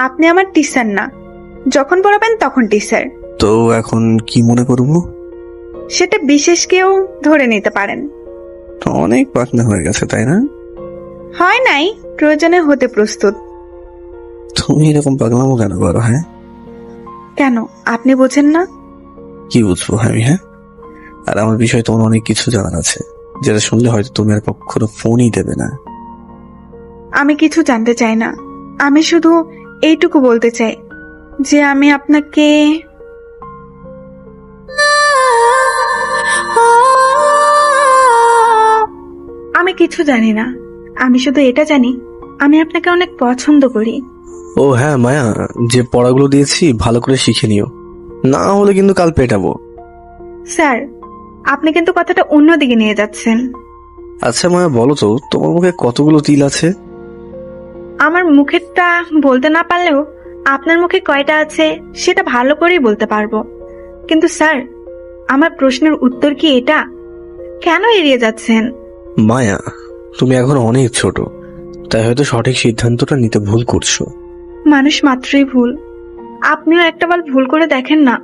আপনি আমার টিচার না, যখন পড়াবেন তখন টিচার। তো এখন কি মনে করবো? সেটা বিশেষ কেউ ধরে নিতে পারেন। তো অনেক পাকনা হয়ে গেছে, তাই না? হয় নাই, প্রয়োজনে হতে প্রস্তুত। তুমি এরকম পাগলামো কেন করো? হ্যাঁ, কেন, আপনি বোঝেন না? কি বুঝবো আমি? হ্যাঁ, আর আমার বিষয়ে তোমার অনেক কিছু জানার আছে, যেটা শুনলে হয়তো তুমি আর কখনো ফোনই দেবে না। আমি কিছু জানতে চাই না, আমি শুধু এইটুকু বলতে চাই যে আমি আপনাকে আমি কিছু জানি না, আমি শুধু এটা জানি আমি আপনাকে অনেক পছন্দ করি। ও হ্যাঁ মায়া, যে পড়াগুলো দিয়েছি ভালো করে শিখে নিও, না হলে কিন্তু কাল পেটাবো। স্যার, আপনি কিন্তু কথাটা অন্যদিকে নিয়ে যাচ্ছেন। আচ্ছা মায়া, বলো তো তোমার মুখে কতগুলো তিল আছে? আমার মুখেরটা বলতে না পারলেও আপনার মুখে কয়টা আছে সেটা ভালো করেই বলতে পারবো। কিন্তু স্যার, আমার প্রশ্নের উত্তর কি এটা? কেন এড়িয়ে যাচ্ছেন? মায়া, তুমি এখন অনেক ছোট, তাই হয়তো সঠিক সিদ্ধান্তটা নিতে ভুল করছো। মানুষ মাত্রই ভুল। আপনিও একটাবার ভুল করে দেখেন না।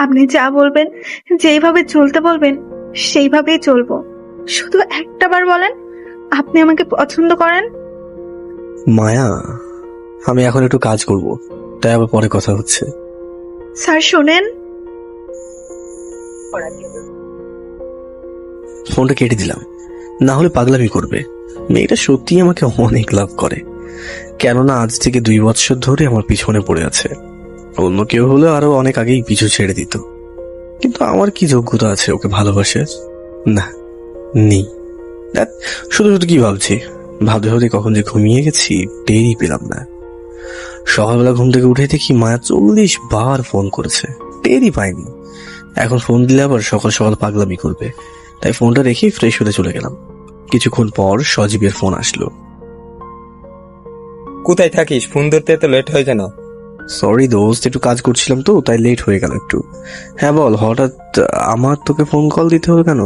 আপনি যা বলবেন, যেইভাবে চলতে বলবেন সেইভাবেই চলবো। শুধু একটাবার বলেন আপনি আমাকে পছন্দ করেন। মায়া, আমি এখন একটু কাজ করব, তাই আবার পরে কথা হচ্ছে। স্যার শোনেন। ফোনটা কেটে দিলাম, না হলে পাগলামি করবে। মেয়েটা সত্যি আমাকে অনেক লাভ করে, কেননা আজ থেকে 2 বছর ধরে আমার পিছনে পড়ে আছে। অন্য কেউ হলে আরো অনেক আগেই পিছু ছেড়ে দিত, কিন্তু আমার কি যোগ্যতা আছে ওকে ভালোবাসে? না, নেই। ধ্যাৎ, শুধু শুধু কি ভাবছি, ভাবতে ভাবতে কখন যে ঘুমিয়ে গেছি টেরই পেলাম না। সকালবেলা ঘুম থেকে উঠে দেখি মায়া 40 বার ফোন করেছে, টেরই পাইনি। এখন ফোন দিলে আবার সকাল সকাল পাগলামি করবে, তাই ফোনটা রেখে ফ্রেশ হতে চলে গেলাম। কিছুক্ষণ পর সজীবের ফোন আসলো। কোথায় থাকিস? ফোন ধরতে এত লেট হয় কেন? সরি দোস্ত, একটু কাজ করছিলাম তো তাই লেট হয়ে গেল একটু। হ্যাঁ বল, হঠাৎ আমার তোকে ফোন কল দিতে হবে কেন?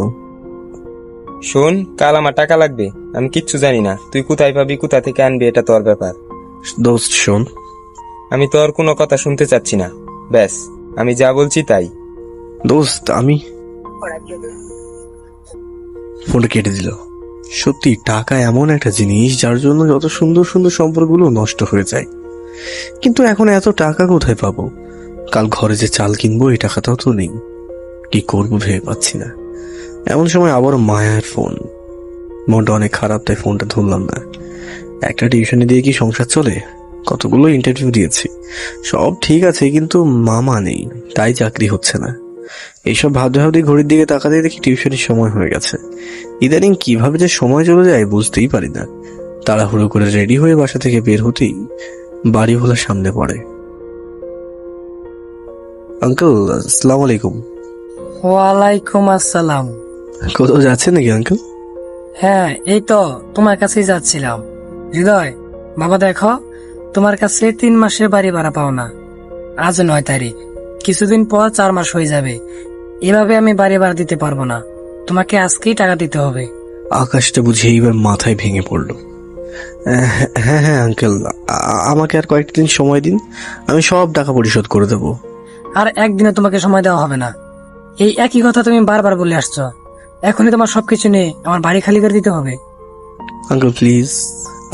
শোন, কাল আমার টাকা লাগবে। আমি কিচ্ছু জানি না, তুই কোথায় পাবি, কোথা থেকে আনবি, এটা তোর ব্যাপার। দোস্ত শোন, আমি তোর কোনো কথা শুনতে চাচ্ছি না, ব্যাস আমি যা বলছি তাই। দোস্ত আমি ফোনটা কেটে দিল। সত্যি টাকা এমন একটা জিনিস যার জন্য যত সুন্দর সুন্দর সম্পর্কগুলো নষ্ট হয়ে যায়। কিন্তু এখন এত টাকা কোথায় পাবো? কাল ঘরে যে চাল কিনবো এই টাকাটাও তো নেই। কি করবো ভেবে পাচ্ছি না। এমন সময় আবার মায়ের ফোন। মনটা অনেক খারাপ, তাই ফোনটা ধরলাম না। একটা টিউশনে দিয়ে কি সংসার চলে? কতগুলো ইন্টারভিউ দিয়েছি, সব ঠিক আছে, কিন্তু মামা নেই, তাই চাকরি হচ্ছে না। এইসব ভাবতে ভাবতে ঘড়ির দিকে তাকাতে দেখি টিউশনের সময় হয়ে গেছে। ইদানিং কিভাবে যে সময় চলে যায় বুঝতেই পারি না। তাড়াহুড়ো করে রেডি হয়ে বাসা থেকে বের হতেই বাড়ি ভোলার সামনে পড়ে। আঙ্কেল, আসসালাম আলাইকুম। ওয়ালাইকুম আসসালাম। কোথাও যাচ্ছেন নাকি আঙ্কেল? হ্যাঁ, এই তো তোমার কাছেই যাচ্ছিলাম। হৃদয়, বাবা দেখো, তোমার কাছে 3 মাসের বাড়ি ভাড়া পাও না। আজ 9 তারিখ, কিছুদিন পর 4 মাস হয়ে যাবে। এভাবে আমি বাড়ি ভাড়া দিতে পারবো না। তোমাকে আজকেই টাকা দিতে হবে। আকাশটা বুঝে এইবার মাথায় ভেঙে পড়লো। হ্যাঁ হ্যাঁ আঙ্কেল, আমাকে আর কয়েকটা দিন সময় দিন, আমি সব টাকা পরিশোধ করে দেবো। আর একদিনে তোমাকে সময় দেওয়া হবে না। এই একই কথা তুমি বারবার বলে আসছো। এখনই তোমার সবকিছু নিয়ে আমার বাড়ি খালি করে দিতে হবে। আঙ্কেল প্লিজ,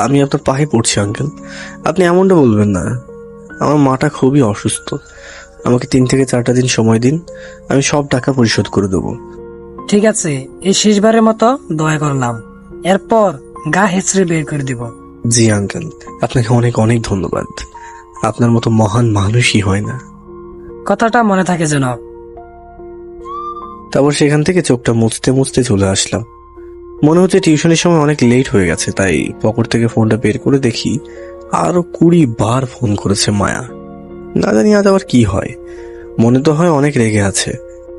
আমি আপনার পায়ে পড়ছি আঙ্কেল, আপনি এমনটা বলবেন না। আমার মাটা খুবই অসুস্থ, আমাকে 3 থেকে 4টা দিন সময় দিন, আমি সব টাকা পরিশোধ করে দেবো। ঠিক আছে, এই শেষবারের মতো দয়া করলাম, এরপর গা হেঁচড়ে বের করে দিব। জি আঙ্কেল, আপনাকে অনেক অনেক ধন্যবাদ। আপনার মতো মহান মানুষই হয় না। কথাটা মনে থাকে যেন। তারপর সেখান থেকে চোখটা মুছতে মুছতে চলে আসলাম। মনে হচ্ছে টিউশনের সময় অনেক লেট হয়ে গেছে, তাই পকেট থেকে ফোনটা বের করে দেখি আরো 20 বার ফোন করেছে মায়া। না জানি আজ আবার কি হয়, মনে তো হয় অনেক রেগে আছে।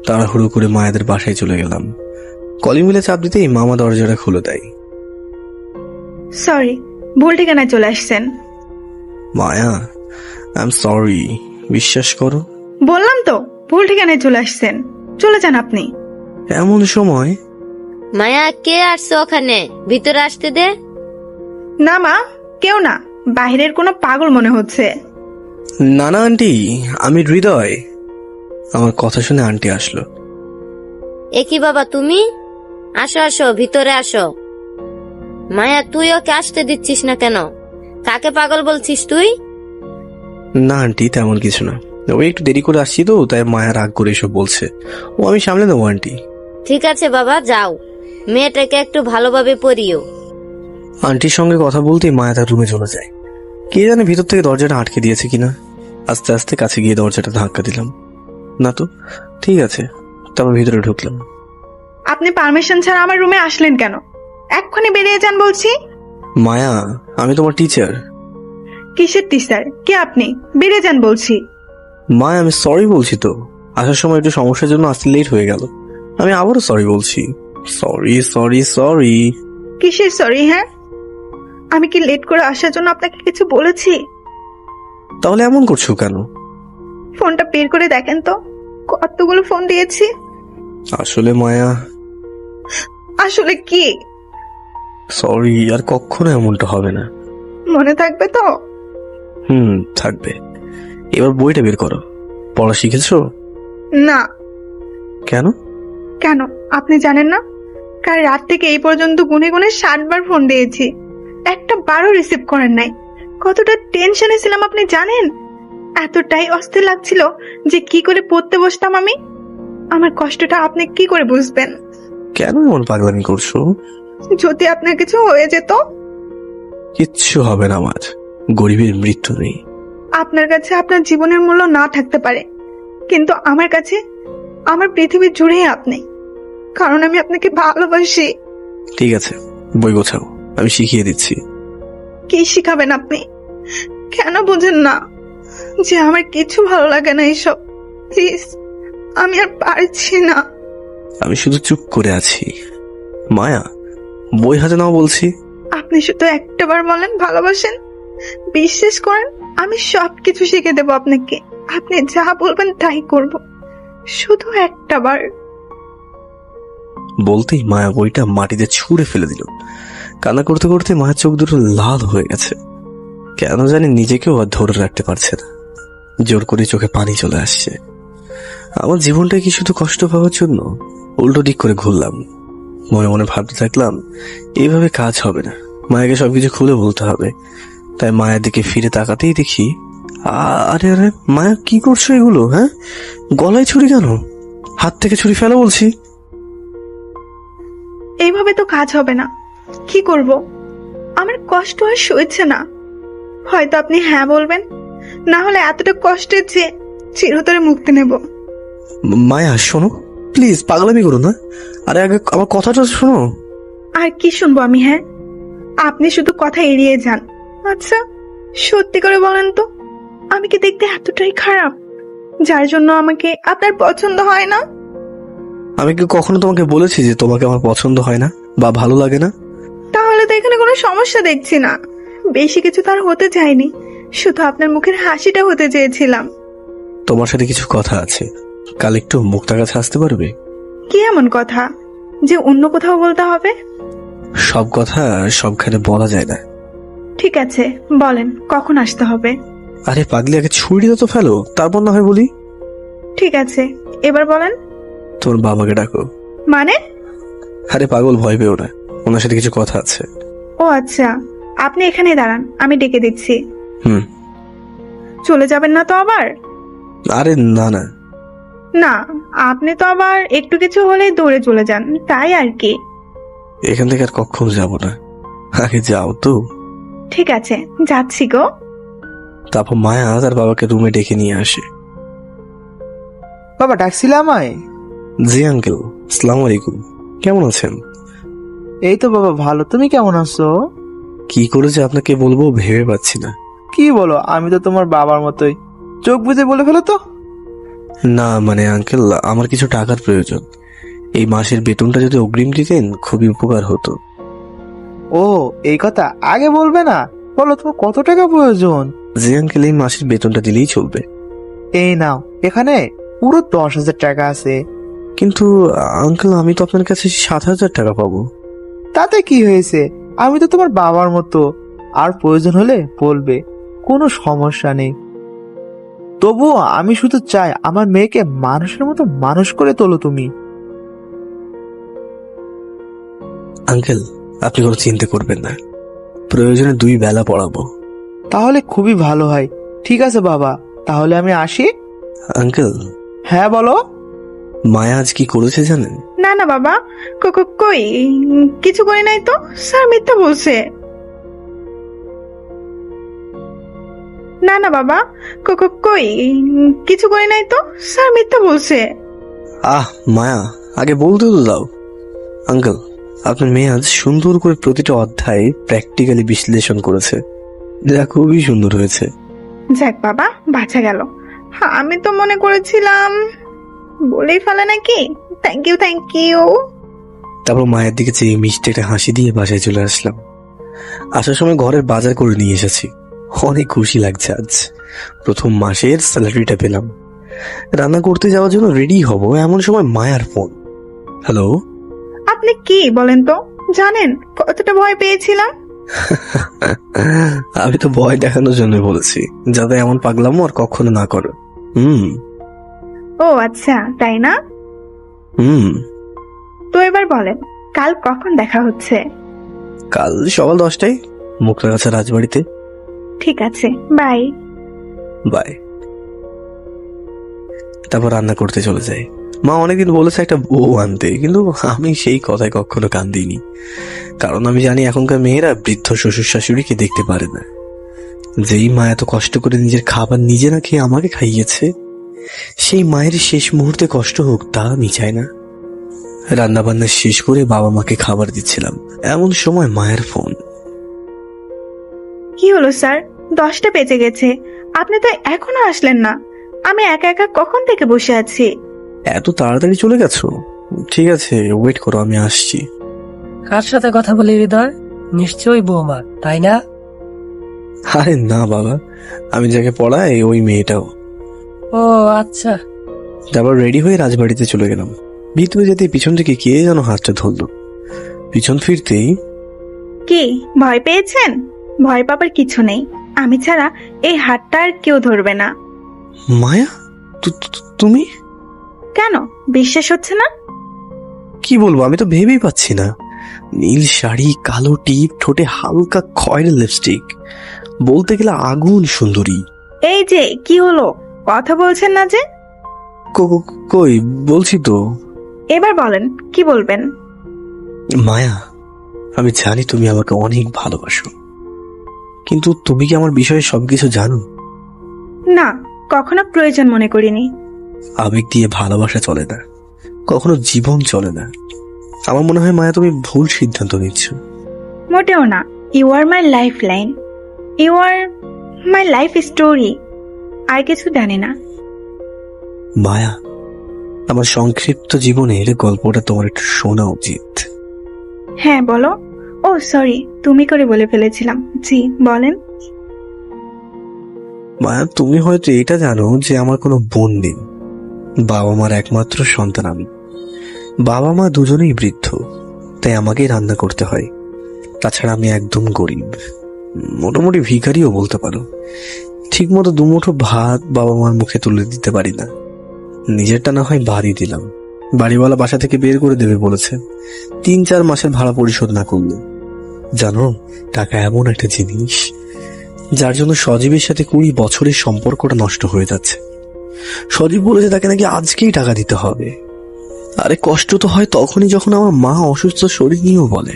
তাড়াহুড়ো করে মায়াদের বাসায় চলে গেলাম। কলিং বেলে চাপ দিতেই মামা দরজাটা খুলে দেয়। সরি, ভুল ঠিকানায় চলে আসছেন। মায়া, আই এম সরি, বিশ্বাস করো। বললাম তো ভুল ঠিকানায় চলে আসছেন, চলে যান আপনি। এমন সময় মায়া, কে আসছে ওখানে? ভিতরে আসতে দে। না মা, কেউ না, বাইরের কোনো পাগল মনে হচ্ছে। নানা আন্টি, আমি হৃদয়। আমার কথা শুনে আন্টি আসলো। এ কি বাবা তুমি? আসো আসো, ভিতরে আসো। মায়া, তুই ওকে আসতে দিচ্ছিস না কেন? কাকে পাগল বলছিস তুই? না আন্টি, তেমন কিছু না, ওই একটু দেরি করে আসছি তো, তাই মায়া রাগ করে এসব বলছে। ও আমি সামলে নেবো আন্টি। ঠিক আছে বাবা, যাও, মেয়েটাকে একটু ভালোভাবে পড়িও। আন্টির সঙ্গে কথা বলতেই মায়া তার রুমে চলে যায়। কে জানে ভিতর থেকে দরজাটা আটকে দিয়েছে কিনা। আস্তে আস্তে কাছে গিয়ে দরজাটা ধাক্কা দিলাম। না তো, ঠিক আছে। তারপর ভিতরে ঢুকলাম। আপনি পারমিশন ছাড়া আমার রুমে আসলেন কেন? এক্ষুনি বেরিয়ে যান বলছি। মায়া, আমি তোমার টিচার। কিসের টিচার? কে আপনি? বেরিয়ে যান বলছি। মায়া, আমি সরি বলছি তো, আসার সময় একটু সমস্যার জন্য আসতে লেট হয়ে গেল। আমি আবারও সরি বলছি। Sorry sorry sorry. কিসের সরি? হ্যাঁ, আমি কি লেট করে আসার জন্য আপনাকে কিছু বলেছি? তাহলে এমন করছো কেন? ফোনটা বের করে দেখেন তো, কতগুলো ফোন দিয়েছি। আসলে মায়া, আসলে কি? সরি, আর কখনো এমনটা হবে না। মনে থাকবে তো? থাকবে। এবার বইটা বের করো, পড়া শিখেছো? না। কেন? কেন আপনি জানেন না? কাল রাত থেকে এই পর্যন্ত গুনে গুনে 60 বার ফোন দিয়েছি, একটা বারও রিসিভ করেন নাই। কতটা টেনশনে ছিলাম আপনি জানেন? এতটাই অস্থির লাগছিল যে কি করে পড়তে বসতাম আমি। আমার কষ্টটা আপনি কি করে বুঝবেন? কেন এমন পাগলামি করছো? যদি আপনার কিছু হয়ে যেত? কিচ্ছু হবে না আমার, গরিবের মৃত্যু নেই। আপনার কাছে আপনার জীবনের মূল্য না থাকতে পারে, কিন্তু আমার কাছে আমার পৃথিবী জুড়েই আপনি, কারণ আমি আপনাকে ভালোবাসি। ঠিক আছে, বই গোছাও, আমি শিখিয়ে দিচ্ছি। কি শিখাবেন আপনি? কেন বোঝেন না যে আমার কিছু ভালো লাগে না এইসব? প্লিজ, আমি আর পারছি না। আমি শুধু চুপ করে আছি। মায়া, বই হাতে নাও বলছি। আপনি শুধু একটাবার বলেন ভালোবাসেন, বিশ্বাস করেন আমি সবকিছু শিখে দেবো আপনাকে। আপনি যা বলবেন তাই করব, শুধু একটাবার। বলতেই মায়া বইটা মাটিতে ছুঁড়ে ফেলে দিল। কান্না করতে করতে মায়ের চোখ দুটো লাল হয়ে গেছে। কেন জানি নিজেকেও আর ধরে রাখতে পারছে না, জোর করে চোখে পানি চলে আসছে। আমার জীবনটা কি শুধু কষ্ট পাওয়ার জন্য? উল্টো দিক করে ঘুরলাম, মনে মনে ভাবতে থাকলাম এইভাবে কাজ হবে না, মায়াকে সবকিছু খুলে বলতে হবে। তাই মায়ের দিকে ফিরে তাকাতেই দেখি, আরে আরে মায়া, কি করছো এগুলো? হ্যাঁ, গলায় ছুরি কেন? হাত থেকে ছুরি ফেলো বলছি। এইভাবে তো কাজ হবে না। কি করব? আমার কষ্ট আর সইছে না। হয়তো আপনি হ্যাঁ বলবেন, না হলে এতটা কষ্টের চেয়ে চিরতরে মুক্তি নেব। মায়া শোনো, প্লিজ পাগলামি করো না। আরে আগে আমার কথাটা শোনো। আর কি শুনবো আমি? হ্যাঁ, আপনি শুধু কথা এড়িয়ে যান। আচ্ছা, সত্যি করে বলেন তো, আমি কি দেখতে এতটাই খারাপ যার জন্য আমাকে আপনার পছন্দ হয় না? আমি কি কখনো তোমাকে বলেছি যে তোমাকে আমার পছন্দ হয় না বা ভালো লাগে না? তাহলে তো এখানে কোনো সমস্যা দেখছি না। বেশি কিছু তার হতে চাইনি, শুধু আপনার মুখের হাসিটা হতে চেয়েছিলাম। তোমার সাথে কিছু কথা আছে, কাল একটু মুখটা কাছে আসতে পারবে? কি এমন কথা? যে অন্য কোথাও বলতে হবে? সব কথা সবখানে বলা যায় না। ঠিক আছে, বলেন কখন আসতে হবে। আরে পাগলি, আগে ছুরিটা তো ফেলো, তারপর না হয় বলি। ঠিক আছে, এবার বলেন। তোর বাবাকে ডাকো। মানে? আরে পাগল, ভয় পেও না, ওনার সাথে কিছু কথা আছে। ও আচ্ছা, আপনি এখানে দাঁড়ান, আমি ডেকে দিচ্ছি। হুম। চলে যাবেন না তো আবার? আরে না না, না, আপনি তো আবার একটু কিছু হলে দৌড়ে চলে যান, তাই আর কি। এখান থেকে আর কখনো যাব না। আগে যাও তো। ঠিক আছে, যাচ্ছি গো। তারপর মায়া তার বাবাকে রুমে ডেকে নিয়ে আসে। বাবা ডাকছিলে আমায়? জি আঙ্কেল, আসসালামু আলাইকুম, কেমন আছেন? এই তো বাবা ভালো, তুমি কেমন আছো? কি করে যে আপনাকে বলবো ভেবে পাচ্ছি না। কি বলো, আমি তো তোমার বাবার মতোই, চোখ বুজে বলে ফেলো তো। না মানে আঙ্কেল, আমার কিছু টাকার প্রয়োজন। এই মাসের বেতনটা যদি অগ্রিম দিতেন খুবই উপকার হতো। ও এই কথা আগে বলবে না? বলো তোমার কত টাকা প্রয়োজন? জি আঙ্কেল, এই মাসের বেতনটা দিলেই চলবে। এই নাও, এখানে পুরো 10,000 টাকা আছে। কিন্তু আঙ্কেল, আমি তো আপনার কাছে 7,000 টাকা পাবো। তাতে কি হয়েছে, আমি তো তোমার বাবার মতো, আর প্রয়োজন হলে বলবে, কোনো সমস্যা নেই। তবুও আমি শুধু চাই আমার মেয়েকে মানুষের মতো মানুষ করে তোলো তুমি। আঙ্কেল, আপনি কোনো চিন্তা করবেন না, প্রয়োজনে 2 বেলা পড়াবো। তাহলে খুবই ভালো হয়। ঠিক আছে বাবা, তাহলে আমি আসি। আঙ্কেল, হ্যাঁ বলো। মায়া আজ কি করেছে জানেন? না না বাবা, কই কিছু করি নাই তো, স্যার মিথ্যা বলছে। না না বাবা, কই কিছু করি নাই তো, স্যার মিথ্যা বলছে। আহ মায়া, আগে বলতে তো দাও। আঙ্কেল, আপনার মেয়ে আজ সুন্দর করে প্রতিটা অধ্যায় প্র্যাকটিক্যালি বিশ্লেষণ করেছে, যা খুবই সুন্দর হয়েছে। যাক বাবা, বাঁচা গেল। আমি তো মনে করেছিলাম বলেই ফেলে নাকি। Thank you, thank you. তারপর মায়ের দিকে চেয়ে মিষ্টি একটা হাসি দিয়ে বাসায় চলে আসলাম। আসার সময় ঘরের বাজার করে নিয়ে এসেছি, অনেক খুশি লাগছে আজ। প্রথম মাসের স্যালারিটা পেলাম। রান্না করতে যাওয়ার জন্য রেডি হব, এমন সময় মায়ার ফোন। হ্যালো। আপনি কি বলেন তো, জানেন কতটা ভয় পেয়েছিলাম? আমি তো ভয় দেখানোর জন্য বলেছি, যাতে এমন পাগলামো আর কখনো না করো। ও আচ্ছা, তাই না? তো এবার বলেন, কাল কখন দেখা হচ্ছে? কাল সকাল 10টায় মুক্তাগাছা রাজবাড়িতে। ঠিক আছে, বাই। বাই। তারপর রান্না করতে চলে যাই। মা অনেকদিন বলেছে একটা বউ আনতে, কিন্তু আমি সেই কথায় কখনো কান দিইনি, কারণ আমি জানি এখনকার মেয়েরা বৃদ্ধ শ্বশুর শাশুড়িকে দেখতে পারে না। যেই মা এত কষ্ট করে নিজের খাবার নিজে না খেয়ে আমাকে খাইয়েছে, সেই মায়ের শেষ মুহূর্তে কষ্ট হোক তা আমি চাই না। রান্না বান্না শেষ করে বাবা মাকে খাবার দিচ্ছিলাম, এমন সময় মায়ের ফোন। কি হলো স্যার, 10টা বেজে গেছে, আপনি তো এখনো আসলেন না। আমি একা একা কখন থেকে বসে আছি। এত তাড়াতাড়ি চলে গেছো? ঠিক আছে, ওয়েট করো, আমি আসছি। কার সাথে কথা বলি হৃদয়? নিশ্চয়ই বৌমা, তাই না? আরে না বাবা, আমি যাকে পড়াই ওই মেয়েটাও। ও আচ্ছা। তারপর রেডি হয়ে রাজবাড়িতে চলে গেলাম। ভিতরে যেতে পিছন থেকে কে যেন হাতটা ধরলো। পিছন ফিরতেই, কি ভয় পেয়েছেন? ভয় পাবার কিছু নেই, আমি ছাড়া এই হাতটা আর কেউ ধরবে না। মায়া, তুমি? কেন বিশ্বাস হচ্ছে না? কি বলবো, আমি তো ভেবেই পাচ্ছি না। নীল শাড়ি, কালো টিপ, ঠোঁটে হালকা খয়েরি লিপস্টিক, বলতে গেলে আগুন সুন্দরী। এই যে কি হলো, কথা বলছেন না যে? কই বলছি তো। এবার বলেন, কি বলবেন? মায়া, আমি জানি তুমি আমাকে অনেক ভালোবাসো, কিন্তু তুমি কি আমার বিষয়ে সবকিছু জানো? না, কখনো প্রয়োজন মনে করিনি। আবেগ দিয়ে ভালোবাসা চলে না, কখনো জীবন চলে না। আমার মনে হয় মায়া, তুমি ভুল সিদ্ধান্ত নিচ্ছ। মোটেও না, you are my life line, you are my life story, আর কিছু জানি না। মায়া, আমার সংক্ষিপ্ত জীবনের গল্পটা তোমার একটু শোনা উচিত। হ্যাঁ বলো। ও সরি, তুমি করে বলে ফেলেছিলাম। জি বলেন। মায়া, তুমি হয়তো এটা জানো যে আমার কোনো বোন নেই, বাবা মার একমাত্র সন্তান আমি। বাবা মা দুজনেই বৃদ্ধ, তাই আমাকেই রান্না করতে হয়। তাছাড়া আমি একদম গরিব, মোটামুটি ভিখারিও বলতে পারো। ঠিক মতো দুমুঠো ভাত বাবা মার মুখে তুলে দিতে পারি না। নিজেরটা না হয় বাড়ি দিলাম, বাড়িওয়ালা বাসা থেকে বের করে দেবে বলেছে 3-4 মাসের ভাড়া পরিশোধ না করলে। জানো, টাকা এমন একটা জিনিস যার জন্য সজীবের সাথে 20 বছরের সম্পর্কটা নষ্ট হয়ে যাচ্ছে। সজীব বলেছে তাকে নাকি আজকেই টাকা দিতে হবে। আরে কষ্ট তো হয় তখনই যখন আমার মা অসুস্থ শরীর নিয়েও বলে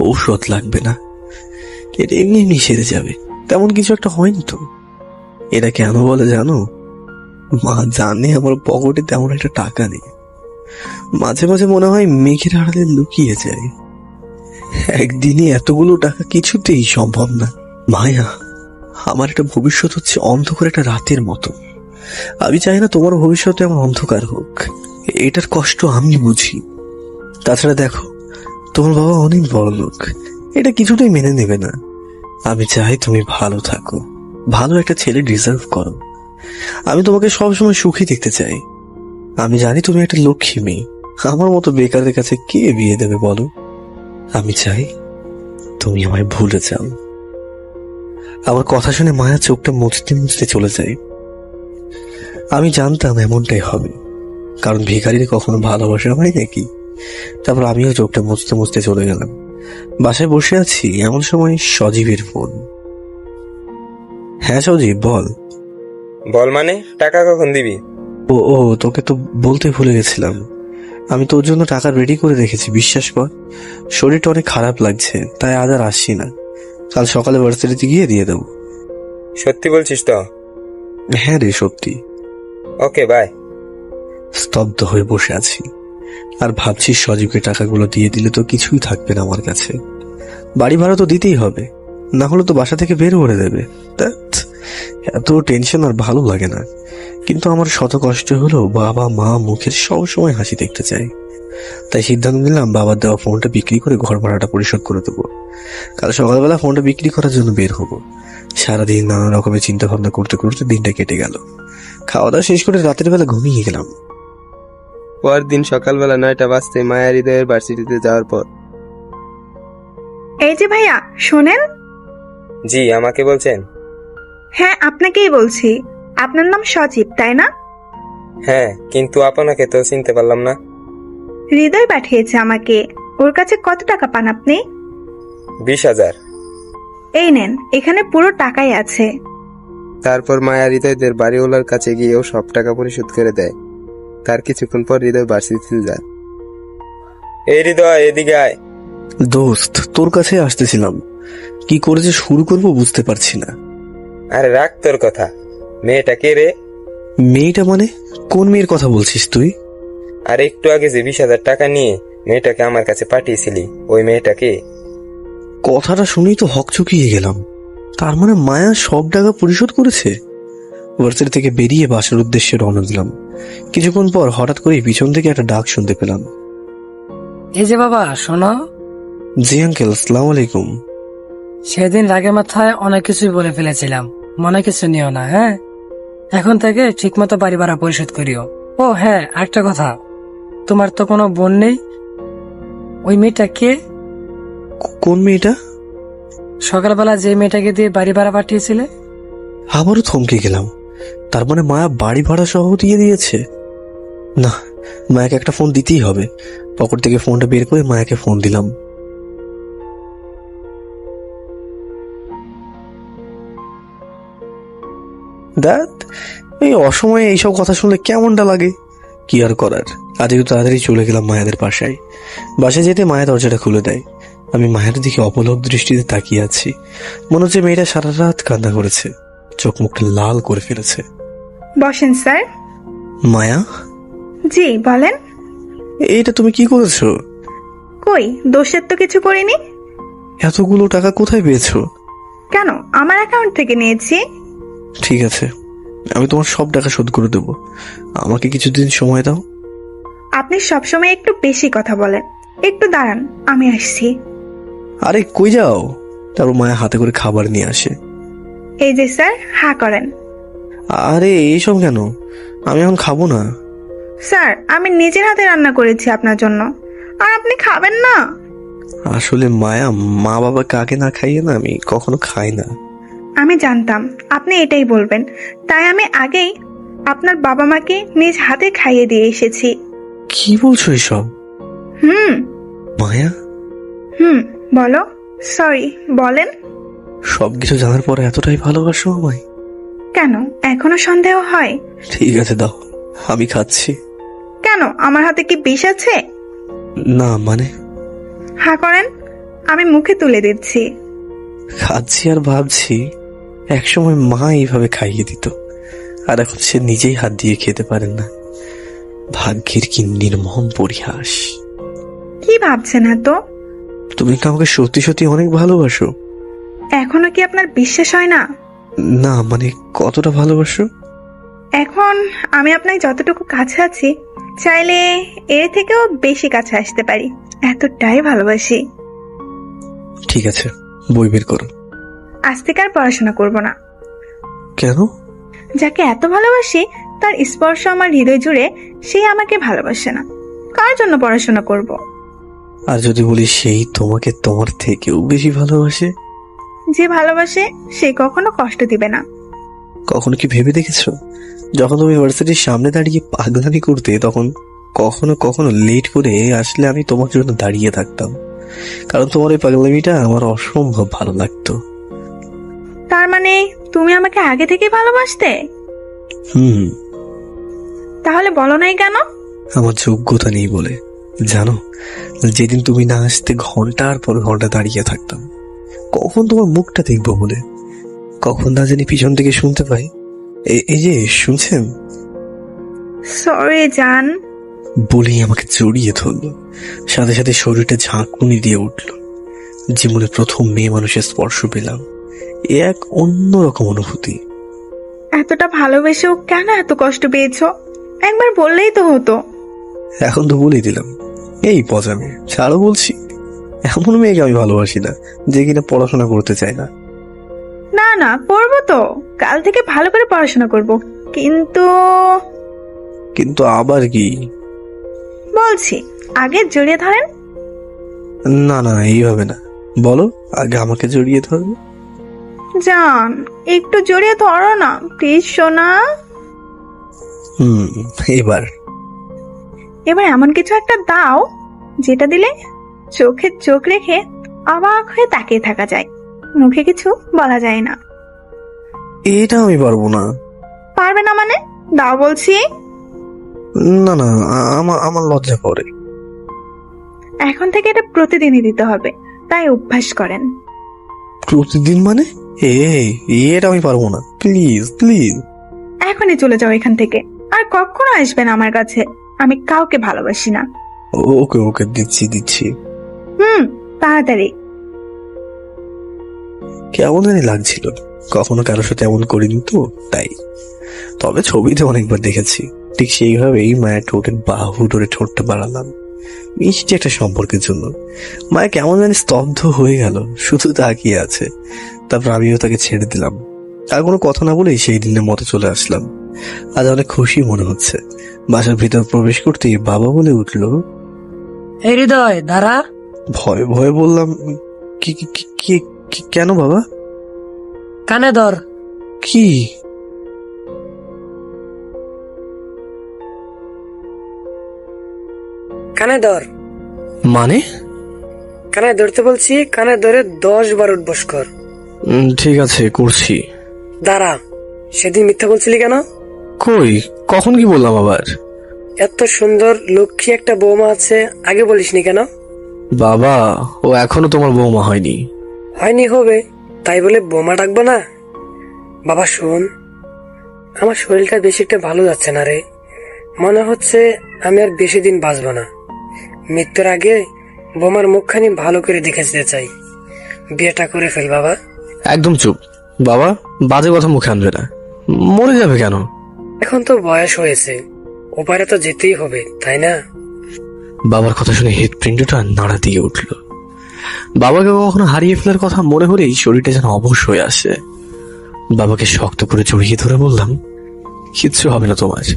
ঔষধ লাগবে না, এটা এমনি এমনি সেরে যাবে। তেমন কিছু একটা হয়নি তো। এটা কেন বলে জানো? মা জানে আমার পকেটে তেমন একটা টাকা নেই। মাঝে মাঝে মনে হয় মেঘের আড়ালে লুকিয়ে যায়। একদিনে এতগুলো টাকা কিছুতেই সম্ভব না। মায়া, আমার একটা ভবিষ্যৎ হচ্ছে অন্ধকার একটা রাতের মতো। আমি চাই না তোমার ভবিষ্যতে আমার অন্ধকার হোক। এটার কষ্ট আমি বুঝি। তাছাড়া দেখো, তোমার বাবা অনেক বড় লোক, এটা কিছুতেই মেনে নেবে না। আমি চাই তুমি ভালো থাকো, ভালো একটা ছেলে ডিজার্ভ করো। আমি তোমাকে সবসময় সুখী দেখতে চাই। আমি জানি তুমি একটা লক্ষ্মী মেয়ে, আমার মতো বেকারের কাছে কে বিয়ে দেবে বলো? আমি চাই তুমি আমায় ভুলে যাও। আমার কথা শুনে মায়া চোখটা মুছতে মুছতে চলে যায়। আমি জানতাম এমনটাই হবে, কারণ ভিখারির কখনো ভালোবাসা হয় নাকি। তারপর আমিও চোখটা মুছতে মুছতে চলে গেলাম। বাসায় বসে আছি, এমন সময় সজীবের ফোন। হ্যাঁ সজীব, বল। বল মানে, টাকা কখন দিবি? ও ও তোকে তো বলতে ভুলে গেছিলাম, আমি তোর জন্য টাকা রেডি করে রেখেছি, বিশ্বাস কর। শরীরটা অনেক খারাপ লাগছে, তাই আজ আর আসছি না। কাল সকালে ভার্সিটিতে গিয়ে দিয়ে দেবো। সত্যি বলছিস তো? হ্যাঁ রে, সত্যি। ওকে, বাই। স্তব্ধ হয়ে বসে আছি আর ভাবছি সজীবকে টাকাগুলো দিয়ে দিলে তো কিছুই থাকবে না আমার কাছে। বাড়ি ভাড়া তো দিতেই হবে, না হলে তো বাসা থেকে বের করে দেবে। ধ্যাৎ, এত টেনশন আর ভালো লাগে না। কিন্তু আমার শত কষ্ট হলো বাবা মা মুখের সব সময় হাসি দেখতে চাই। তাই সিদ্ধান্ত নিলাম বাবার দেওয়া ফোনটা বিক্রি করে ঘর ভাড়াটা পরিশোধ করে দেবো। কাল সকালবেলা ফোনটা বিক্রি করার জন্য বের হবো। সারাদিন নানা রকমের চিন্তা ভাবনা করতে করতে দিনটা কেটে গেল। খাওয়া দাওয়া শেষ করে রাতের বেলা ঘুমিয়ে গেলাম। পরদিন সকালবেলা 9টা বাজতে মায়া হৃদয়ের ভার্সিটিতে যাওয়ার পর। এই যে ভাইয়া, শোনেন। জি, আমাকে বলছেন? হ্যাঁ, আপনাকেই বলছি। আপনার নাম সজীব, তাই না? হ্যাঁ, কিন্তু আপনাকে তো চিনতে পারলাম না। হৃদয় পাঠিয়েছে আমাকে। ওর কাছে কত টাকা পান আপনি? 20,000। এই নেন, এখানে পুরো টাকাই আছে। তারপর মায়া হৃদয়দের বাড়িওয়ালার কাছে গিয়েও সব টাকা পরিশোধ করে দেয়। তার কিছুক্ষণ পর হৃদয় ভার্সিটিতে যায়। এই হৃদয়, এদিকে আয়। দোস্ত, তোর কাছে আসতেছিলাম। কি করে যে শুরু করবো বুঝতে পারছি না। আরে রাখ তোর কথা। মেয়েটা কে রে? মেয়েটা মানে? কোন মেয়ের কথা বলছিস তুই? আর একটু আগে যে 20,000 টাকা নিয়ে মেয়েটাকে আমার কাছে পাঠিয়েছিলি, ওই মেয়েটা কে? কথাটা শুনেই তো হকচকিয়ে গেলাম। তার মানে মায়া সব টাকা পরিশোধ করেছে। ভার্সিটি থেকে বেরিয়ে বাসার উদ্দেশ্যে রওনা দিলাম। কিছুক্ষণ পর হঠাৎ করে পিছন থেকে একটা ডাক শুনতে পেলাম। এই যে বাবা, শোনো। জি আঙ্কেল, আসসালামু আলাইকুম। সেদিন রাগের মাথায় অনেক কিছুই বলে ফেলেছিলাম, মনে কিছু নিও না। হ্যাঁ, এখন থেকে ঠিক মতো বাড়ি ভাড়া পরিশোধ করিও। ও হ্যাঁ, আরেকটা কথা, তোমার তো কোনো বোন নেই। ওই মেয়েটা কে? কোন মেয়েটা? সকালবেলা যে মেয়েটাকে দিয়ে বাড়ি ভাড়া পাঠিয়েছিলে। আবারও থমকে গেলাম। তার মানে মায়া বাড়ি ভাড়া সহ দিয়ে দিয়েছে? না, মায়াকে একটা ফোন দিতেই হবে। পকেট থেকে ফোনটা বের করে মায়াকে ফোন দিলাম। দেখ, এই অসময়ে এইসব কথা শুনলে কেমনটা লাগে। কি আর করার, আজকে তাড়াতাড়ি চলে গেলাম মায়াদের বাসায়। বাসায় যেতে মায়া দরজাটা খুলে দেয়। আমি মায়ের দিকে অপলক দৃষ্টিতে তাকিয়ে আছি। মনে হচ্ছে মেয়েটা সারা রাত কান্না করেছে, চোখ মুখটা লাল করে ফেলেছে। বসেন স্যার। মায়া? জি বলেন। এইটা তুমি কি করেছো? কই, দোষের তো কিছু করিনি। এতগুলো টাকা কোথায় পেয়েছো? কেন, আমার অ্যাকাউন্ট থেকে নিয়েছি। ঠিক আছে, আমি তোমার সব টাকা শোধ করে দেবো। আমাকে কিছুদিন সময় দাও। আপনি সবসময় একটু বেশি কথা বলেন। একটু দাঁড়ান, আমি আসছি। আরে কই যাও? তারপর মায়া হাতে করে খাবার নিয়ে আসে। এই যে স্যার, হা করেন। আরে এইসব কেন? আমি এখন খাবো না। স্যার, আমি নিজের হাতে রান্না করেছি আপনার জন্য, আর আপনি খাবেন না? আসলে মায়া, মা বাবা কাকে না খাইয়ে না আমি কখনো খাই না। আমি জানতাম আপনি এটাই বলবেন, তাই আমি আগেই আপনার বাবা মাকে নিজ হাতে খাইয়ে দিয়ে এসেছি। কি বলছো এসব? হুম মায়া, হুম বলো। সরি, বলেন। সবকিছু জানার পরে এতটাই ভালোবাসো আমায়? কেন, এখনো সন্দেহ হয়? ঠিক আছে, দাও, আমি খাচ্ছি। কেন, আমার হাতে কি বিষ আছে? না মানে, হা করেন, আমি মুখে তুলে দিচ্ছি। খাচ্ছি আর ভাবছি একসময় মা এইভাবে খাইয়ে দিত, আর এখন সে নিজেই হাত দিয়ে খেতে পারেন না। ভাগ্যের কি নির্মম পরিহাস। কি ভাবছেন এত? তুমি কি আমাকে সত্যি সত্যি অনেক ভালোবাসো? এখনো কি আপনার বিশ্বাস হয় না? না মানে, কতটা ভালোবাসো? এখন আমি আপনার যতটুকু কাছে আছি, চাইলে এর থেকেও বেশি কাছে আসতে পারি, এতটাই ভালোবাসি। ঠিক আছে, বই বের করো। আজ থেকে আর পড়াশোনা করব না। কেন? যাকে এত ভালোবাসি তার স্পর্শ আমার হৃদয় জুড়ে, সে আমাকে ভালোবাসে না, কার জন্য পড়াশোনা করব? আর যদি বলি সেই তোমাকে তোমার থেকেও বেশি ভালোবাসে? যে ভালোবাসে সে কখনো কষ্ট দিবে না। কখনো কি ভেবে দেখেছো, যখন তুমি ইউনিভার্সিটির সামনে দাঁড়িয়ে পাগলামি করতে, তখন কখনো কখনো লেট করে আসলে আমি তোমার জন্য দাঁড়িয়ে থাকতাম, কারণ তোমার এই পাগলামিটা আমার অসম্ভব ভালো লাগতো। তার মানে তুমি আমাকে আগে থেকে ভালোবাসতে? হুম। তাহলে বলো নাই কেন? আমার যোগ্যতা নেই বলে। জানো, যেদিন তুমি না আসতে ঘন্টার পর ঘন্টা দাঁড়িয়ে থাকতাম, কখন তোমার মুখটা দেখবো বলে। কখন না জানি পিছন থেকে শুনতে পাই, এই যে শুনছেন, সরি জান, বলেই আমাকে জড়িয়ে ধরলো, সাথে সাথে শরীরটা ঝাঁকুনি দিয়ে উঠলো। জীবনে প্রথম মেয়ে মানুষের স্পর্শ পেলাম, এ এক অন্যরকম অনুভূতি। এতটা ভালোবেসেও কেন এত কষ্ট পেয়েছো? একবার বললেই তো হতো। এখন তো বলেই দিলাম, এই পজামে ছাড়ো বলছি। এমন মেয়েকে আমি ভালোবাসি না যে কিনা পড়াশোনা করতে চায় না। না না, পড়বো তো, কাল থেকে ভালো করে পড়াশোনা করব, কিন্তু কিন্তু আবার কি? বলছি, আগে জড়িয়ে ধরেন। না না, এইভাবে না, বলো আগে আমাকে জড়িয়ে ধরো। জান, একটু জড়িয়ে ধরো না প্লিজ সোনা। এবার এবার এমন কিছু একটা দাও যেটা দিলে চোখে চোখ রেখে অবাক হয়ে তাকিয়ে থাকা যায়, মুখে কিছু বলা যায় না। এটা আমি পারবো না। পারবে না মানে? দাও বলছি। না না, আমার লজ্জা করে। এখন থেকে এটা প্রতিদিনই দিতে হবে, তাই অভ্যাস করেন। প্রতিদিন মানে? এটা আমি পারবো না, প্লিজ প্লিজ। এখনই চলে যাও এখান থেকে, আর কখনো আসবে না আমার কাছে, আমি কাউকে ভালোবাসি না। ওকে ওকে, দিচ্ছি। তাড়াতাড়ি। কেমন জানি লাগছিল, কখনো কারোর সাথে এমন করিনি তো তাই। তবে ছবিতে অনেকবার দেখেছি, ঠিক সেইভাবেই মায়ের ঠোঁটের বাহু ধরে ঠোঁটটা বাড়ালাম মিষ্টি একটা সম্পর্কের জন্য। মায়া কেমন জানি স্তব্ধ হয়ে গেল, শুধু তাকিয়ে আছে। তারপর আমিও তাকে ছেড়ে দিলাম, আর কোনো কথা না বলেই সেই দিনের মতো চলে আসলাম। আজ অনেক খুশি মনে হচ্ছে। বাসার ভিতর প্রবেশ করতেই বাবা বলে উঠলো, এই হৃদয় দাঁড়া। ভয়ে ভয়ে বললাম, কি কি কি- কি- কি- কেন বাবা? কানে ধর। কি? কানে ধর। মানে? কানে ধরতে বলছি, কানে ধরে 10 বার উঠবস কর। ঠিক আছে, করছি। দাঁড়া, সেদিন মিথ্যা বলছিলি কেন? কই, কখন কি বললাম আবার? এত সুন্দর লক্ষ্মী একটা বৌমা আছে, আগে বলিসনি কেন? বাবা, ও এখনো তোমার বৌমা হয়নি। হয়নি, হবে, তাই বলে বৌমা ডাকবো না? বাবা শোন, আমার শরীরটা বেশি একটা ভালো যাচ্ছে না রে, মনে হচ্ছে আমি আর বেশি দিন বাঁচবো না। মৃত্যুর আগে বৌমার মুখখানি ভালো করে দেখে যেতে চাই, বিয়েটা করে ফেল বাবা। একদম চুপ বাবা, বাজে কথা মুখে আনবে না। মরে যাবে কেন? এখন তো বয়স হয়েছে, ওপারে তো যেতেই হবে, তাই না? বাবার কথা শুনে হৃৎপিণ্ডটা নাড়া দিয়ে উঠল। বাবাকে কখনো হারিয়ে ফেলার কথা মনে হলেই শরীরটা যেন অবশ হয়ে আসে। বাবাকে শক্ত করে জড়িয়ে ধরে বললাম, কিচ্ছু হবে না তোমার,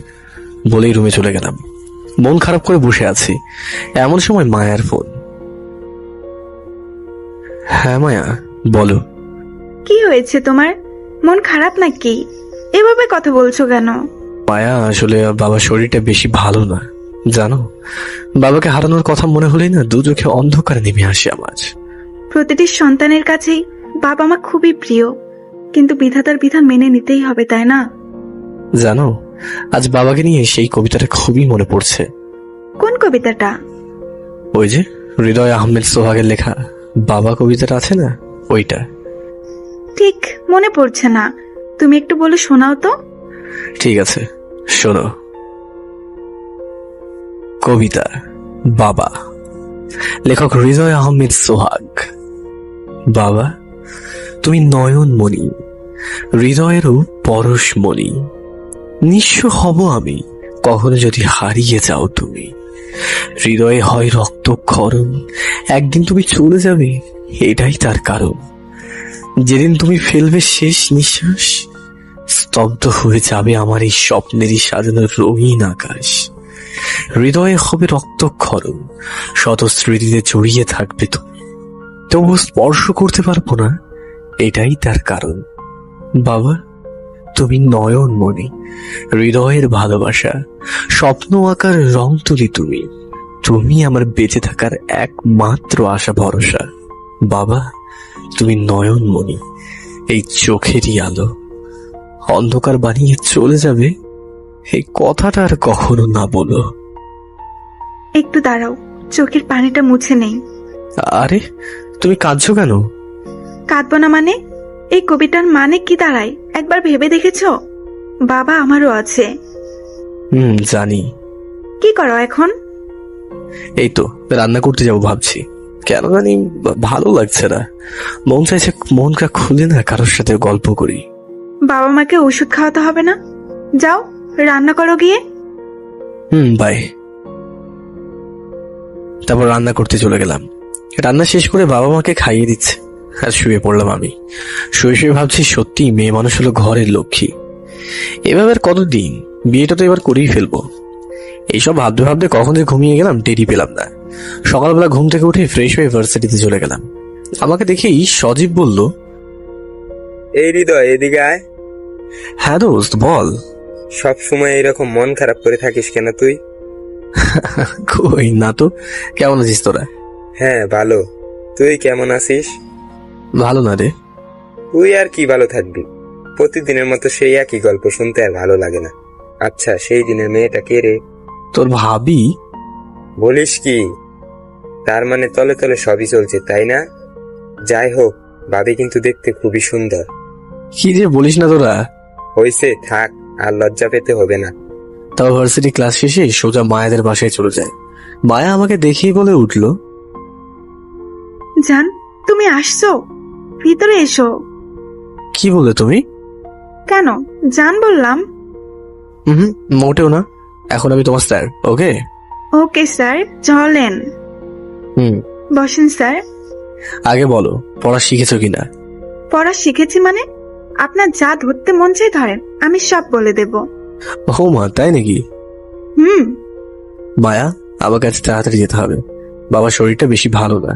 বলেই রুমে চলে গেলাম। মন খারাপ করে বসে আছি, এমন সময় মায়ার ফোন। হ্যাঁ মায়া, বলো। কি হয়েছে তোমার? মন খারাপ নাকি? এভাবে কথা বলছো কেন? মায়া, আসলে বাবার শরীরটা বেশি ভালো না, জানো। বাবাকে হারানোর কথা মনে হলেই না দু চোখে অন্ধকারে নেমে আসে আমার। প্রতিটি সন্তানের কাছেই বাবা মা খুবই প্রিয়, কিন্তু বিধাতার বিধান মেনে নিতেই হবে, তাই না? জানো, আজ বাবাকে নিয়ে সেই কবিতাটা খুবই মনে পড়ছে। কোন কবিতাটা? ওই যে হৃদয় আহমেদ সোহাগের লেখা বাবা কবিতাটা আছে না, ওইটা। ঠিক মনে পড়ছে না, তুমি একটু বলে শোনাও তো। ঠিক আছে, শোনো। কবিতা বাবা, লেখক হৃদয় আহমেদ সোহাগ। বাবা, তুমি নয়নমণি, হৃদয়েরও পরশমণি। নিঃস্ব হব আমি কখনো যদি হারিয়ে যাও তুমি। হৃদয়ে হয় রক্তক্ষরণ, একদিন তুমি চলে যাবে, এটাই তার কারণ। যেদিন তুমি ফেলবে শেষ নিঃশ্বাস, স্তব্ধ হয়ে যাবে আমার এই স্বপ্নেরই সাজানো রঙিন আকাশ। হৃদয়ে হবে রক্তক্ষরণ, শত স্মৃতিতে জড়িয়ে থাকবে তুমি, তবু স্পর্শ করতে পারবো না, এটাই তার কারণ। বাবা, তুমি নয়নমণি, হৃদয়ের ভালোবাসা, স্বপ্ন আকার রং তুলি তুমি। তুমি আমার বেঁচে থাকার একমাত্র আশা ভরসা। বাবা, তুমি নয়নমণি, এই চোখেরই আলো। অন্ধকার বানিয়ে চলে যাবে, এই কথাটা আর কখনো না বলো। একটু দাঁড়াও, চোখের পানিটা মুছে নেই। আরে, তুমি কাঁদছো কেন? কাঁদবো না মানে? এই কবিতার মানে কি দাঁড়ায় একবার ভেবে দেখেছো? বাবা আমারও আছে। জানি। কি করো এখন? এই তো রান্না করতে যাবো ভাবছি, কেন জানি ভালো লাগছে না। মন চাইছে মনটা খুলে না কারোর সাথে গল্প করি। বাবা মাকে ওষুধ খাওয়াতে হবে না, যাও রান্না করো গিয়ে। বাই। তারপর রান্না করতে চলে গেলাম। রান্না শেষ করে বাবা মাকে খাইয়ে দিচ্ছে আর শুয়ে পড়লাম আমি। শুয়ে শুয়ে ভাবছি, সত্যি মেয়ে মানুষ হলো ঘরের লক্ষ্মী। এভাবে আর কতদিন, বিয়েটা তো এবার করেই ফেলবো। এইসব ভাবতে ভাবতে কখন যে ঘুমিয়ে গেলাম টেরই পেলাম না। সকালবেলা ঘুম থেকে উঠে ফ্রেশ হয়ে ভার্সিটিতে চলে গেলাম। আমাকে দেখেই সজীব বলল, এই হৃদয়, এদিকে আয়। হ্যাঁ দোস্ত, বল। সব সময় এরকম মন খারাপ করে থাকিস কেন তুই? কই না তো, কেমন আছিস তোরা? হ্যাঁ ভালো, তুই কেমন আছিস? ভালো না রে। তুই আর কি ভালো থাকবি, প্রতিদিনের মতো সেই একই গল্প শুনতে আর ভালো লাগে না। আচ্ছা, সেই দিনের মেয়েটা কে রে? তোর ভাবি। বলিস কি? তার মানে তলে তলে সবই চলছে, তাই না? যাই হোক, ভাবি কিন্তু দেখতে খুবই সুন্দর। কি যে বলিস না তোরা। হইছে, থাক, আর লজ্জা পেতে হবে না। তাও ভার্সিটি ক্লাস শেষে সোজা মায়াদের বাসায় চলে যায়। মায়া আমাকে দেখেই বলে উঠল, জান, তুমি আসছো, ভিতরে এসো। কি বললে তুমি? কেন জান বললাম? মোটেও না, এখন আমি তোমার স্যার। ওকে ওকে স্যার, চলেন। বসেন স্যার। আগে বলো, পড়া শিখেছো কিনা? পড়া শিখেছি মানে? আপনার যা ধরতে মন চাই ধরেন, আমি সব বলে দেব। ও মা, তাই নাকি? মায়া, আমার কাছে তাড়াতাড়ি যেতে হবে। বাবার শরীরটা বেশি ভালো না,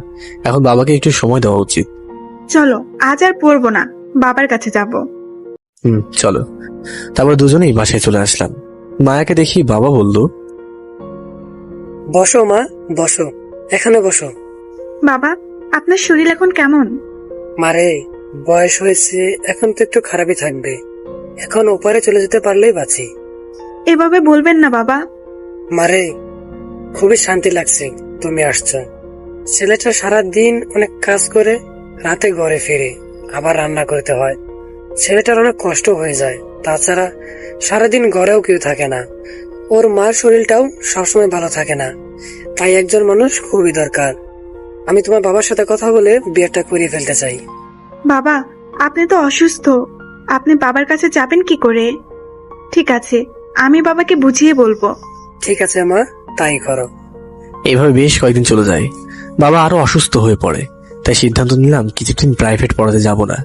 এখন বাবাকে একটু সময় দেওয়া উচিত। চলো, আজ আর পড়বো না, বাবার কাছে যাব। চলো। তারপর দুজনেই বাসায় চলে আসলাম। মায়াকে দেখি বাবা বলল, বসো মা, বসো, এখানে বসো। বাবা, আপনার শরীর এখন কেমন? মারে, বয়স হয়েছে, এখন তো একটু খারাপই থাকবে। এখন ওপারে চলে যেতে পারলেই বাঁচি। এভাবে বলবেন না বাবা। মারে, খুবই শান্তি লাগছে তুমি আসছো। ছেলেটা সারাদিন অনেক কাজ করে রাতে ঘরে ফিরে আবার রান্না করতে হয়। ছেলেটার অনেক কষ্ট হয়ে যায়। তাছাড়া সারাদিন ঘরেও কেউ থাকে না। ওর মার শরীরটাও সবসময় ভালো থাকে না। তাই একজন মানুষ খুবই দরকার। আমি তোমার বাবার সাথে কথা বলে বিয়েটা করিয়ে ফেলতে চাই। বাবা, আপনি তো অসুস্থ, আপনি বাবার কাছে যাবেন কি করে? ঠিক আছে, আমি বাবাকে বুঝিয়ে বলবো। ঠিক আছে মা, তাই করো। এইভাবে বেশ কয়েকদিন চলে যায়। বাবা আরো অসুস্থ হয়ে পড়ে, তাই সিদ্ধান্ত নিলাম কিছুদিন প্রাইভেট পড়াতে যাব না।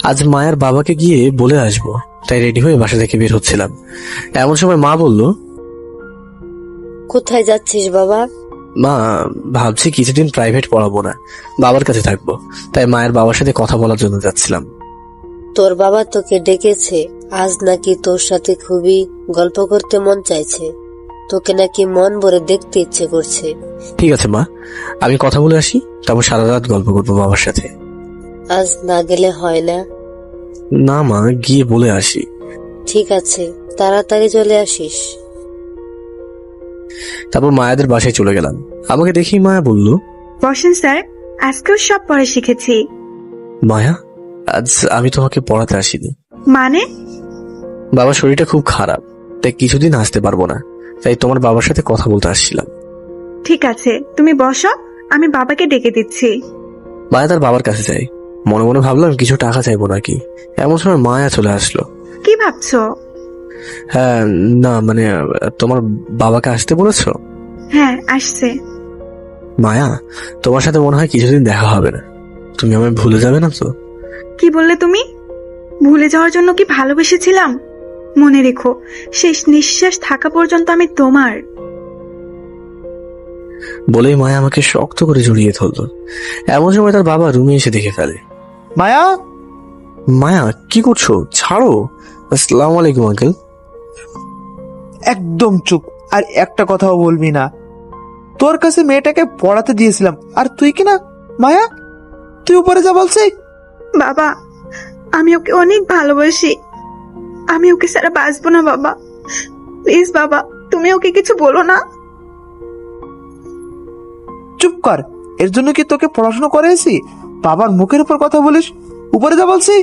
আজ মায়ের বাবাকে গিয়ে বলে আসবো, তাই রেডি হয়ে বাসা থেকে বের হচ্ছিলাম। এমন সময় মা বলল, কোথায় যাচ্ছিস বাবা? মা, ভাবছি কিছুদিন প্রাইভেট পড়াবো না, বাবার কাছে থাকবো। তাই মায়ের বাবার সাথে কথা বলার জন্য যাচ্ছিলাম। তোর বাবা তোকে ডেকেছে, আজ নাকি তোর সাথে খুবই গল্প করতে মন চাইছে, তোকে নাকি মন ভরে দেখতে ইচ্ছে করছে। ঠিক আছে মা, আমি কথা বলে আসি, তারপর সারা রাত গল্প করবো বাবার সাথে। আজ না গেলে হয় না? না মা, গিয়ে বলে আসি। ঠিক আছে, তাড়াতাড়ি চলে আসিস। তারপর মায়াদের বাসায় চলে গেলাম। আমাকে দেখি মায়া বলল, বসেন স্যার, আজকেও সব পড়া শিখেছি। মায়া, আজ আমি তোমাকে পড়াতে আসিনি। মানে? বাবার শরীরটা খুব খারাপ, তাই কিছুদিন আসতে পারবো না। তাই তোমার বাবার সাথে কথা বলতে আসছিলাম। ঠিক আছে, তুমি বসো, আমি বাবাকে ডেকে দিচ্ছি। মায়া তার বাবার কাছে যায়। মনে মনে ভাবলাম কিছু টাকা চাইবো নাকি, এমন সময় মায়া চলে আসলো। কি ভাবছো? হ্যাঁ, না মানে, তোমার বাবাকে আসতে বলেছো? হ্যাঁ, আসছে। মায়া, তোমার সাথে মনে হয় কিছুদিন দেখা হবে না। তুমি আমায় ভুলে যাবে না তো? কি বললে তুমি? ভুলে যাওয়ার জন্য কি ভালোবেসেছিলাম? মনে রেখো, শেষ নিঃশ্বাস থাকা পর্যন্ত আমি তোমার। বলেই মায়া আমাকে শক্ত করে জড়িয়ে ধরলো। এমন সময় তার বাবা রুমে এসে দেখে ফেলে। মায়া, মায়া, কি করছো? ছাড়ো। আসসালামু আলাইকুম আঙ্কেল। একদম চুপ, আর একটা কথাও বলবি না। তোর কাছে মেয়েটাকে পড়াতে দিয়েছিলাম, আর তুই কি না? মায়া, তুই উপরে যা বলছি। বাবা, আমি ওকে অনেক ভালোবাসি, আমি ওকে ছাড়া বাঁচবো না বাবা। প্লিজ বাবা, তুমি ওকে কিছু বলো না। চুপ কর, এর জন্য কি তোকে পড়াশোনা করেছি? বাবার মুখের উপর কথা বলিস। উপরে যা বলছি।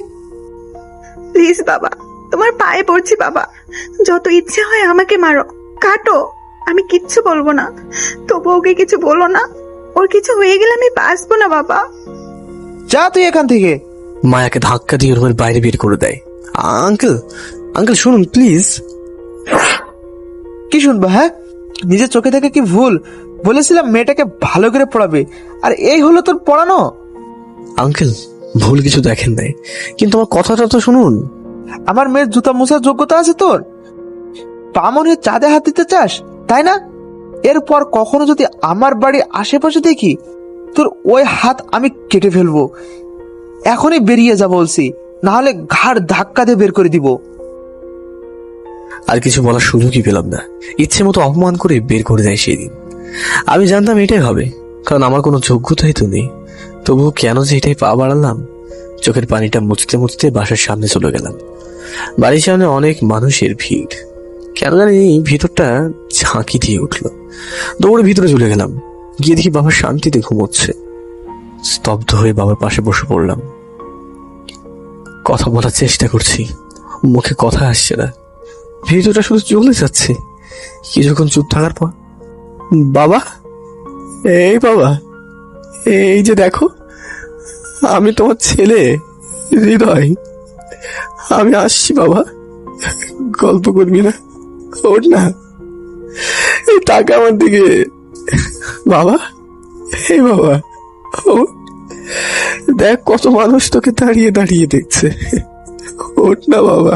প্লিজ বাবা, তোমার পায়ে পড়ছি বাবা, যত ইচ্ছে হয় আমাকে মারো, কাটো, আমি কিচ্ছু বলবো না। তবু ওকে কিছু বলো না, ওর কিছু হয়ে গেলে আমি বাঁচবো না বাবা। যা তুই এখান থেকে। মায়াকে ধাক্কা দিয়ে রুমের বাইরে বের করে দেয়। আঙ্কেল, আঙ্কেল শুনুন প্লিজ। কি শুনবো? হ্যাঁ, নিজের চোখে থেকে কি ভুল? বলেছিলাম মেয়েটাকে ভালো করে পড়াবে, আর এই হলো তোর পড়ানো। আঙ্কেল, ভুল কিছু দেখেন নাই, কিন্তু আমার কথাটা তো শুনুন। আমার মেয়ের জুতা মোছার যোগ্যতা আছে তোর? বামন হয়ে চাঁদে হাত দিতে চাস, তাই না? এরপর কখনো যদি আমার বাড়ির আশেপাশে দেখি, তোর ওই হাত আমি কেটে ফেলবো। এখনই বেরিয়ে যা বলছি, না হলে ঘাড় ধাক্কা দিয়ে বের করে দিব। আর কিছু বলার সুযোগই পেলাম না। ইচ্ছে মতো অপমান করে বের করে দেয় সেই দিন। আমি জানতাম এটাই হবে, কারণ আমার কোনো যোগ্যতাই তো নেই। তবুও কেন যে এটাই পা বাড়ালাম। চোখের পানিটা মুছতে মুছতে বাসার সামনে চলে গেলাম। বাড়ির সামনে অনেক মানুষের ভিড়। কেন জানি ভিতরটা ঝাঁকি দিয়ে উঠলো। দৌড়ে ভিতরে চলে গেলাম। গিয়ে দেখি বাবা শান্তিতে ঘুমোচ্ছে। স্তব্ধ হয়ে বাবার পাশে বসে পড়লাম। কথা বলার চেষ্টা করছি, মুখে কথা আসছে না। ভিতরটা শুধু চলে যাচ্ছে। কিছুক্ষণ চুপ থাকার পর, বাবা, এই বাবা, এই যে দেখো, আমি তোমার ছেলে হৃদয়। আমি আসছি বাবা, গল্প করবি না? ওঠ না, এই টাকা আমার দিকে। বাবা, এই বাবা, ওঠ। দেখ কত মানুষ তোকে দাঁড়িয়ে দাঁড়িয়ে দেখছে। ওঠ না বাবা,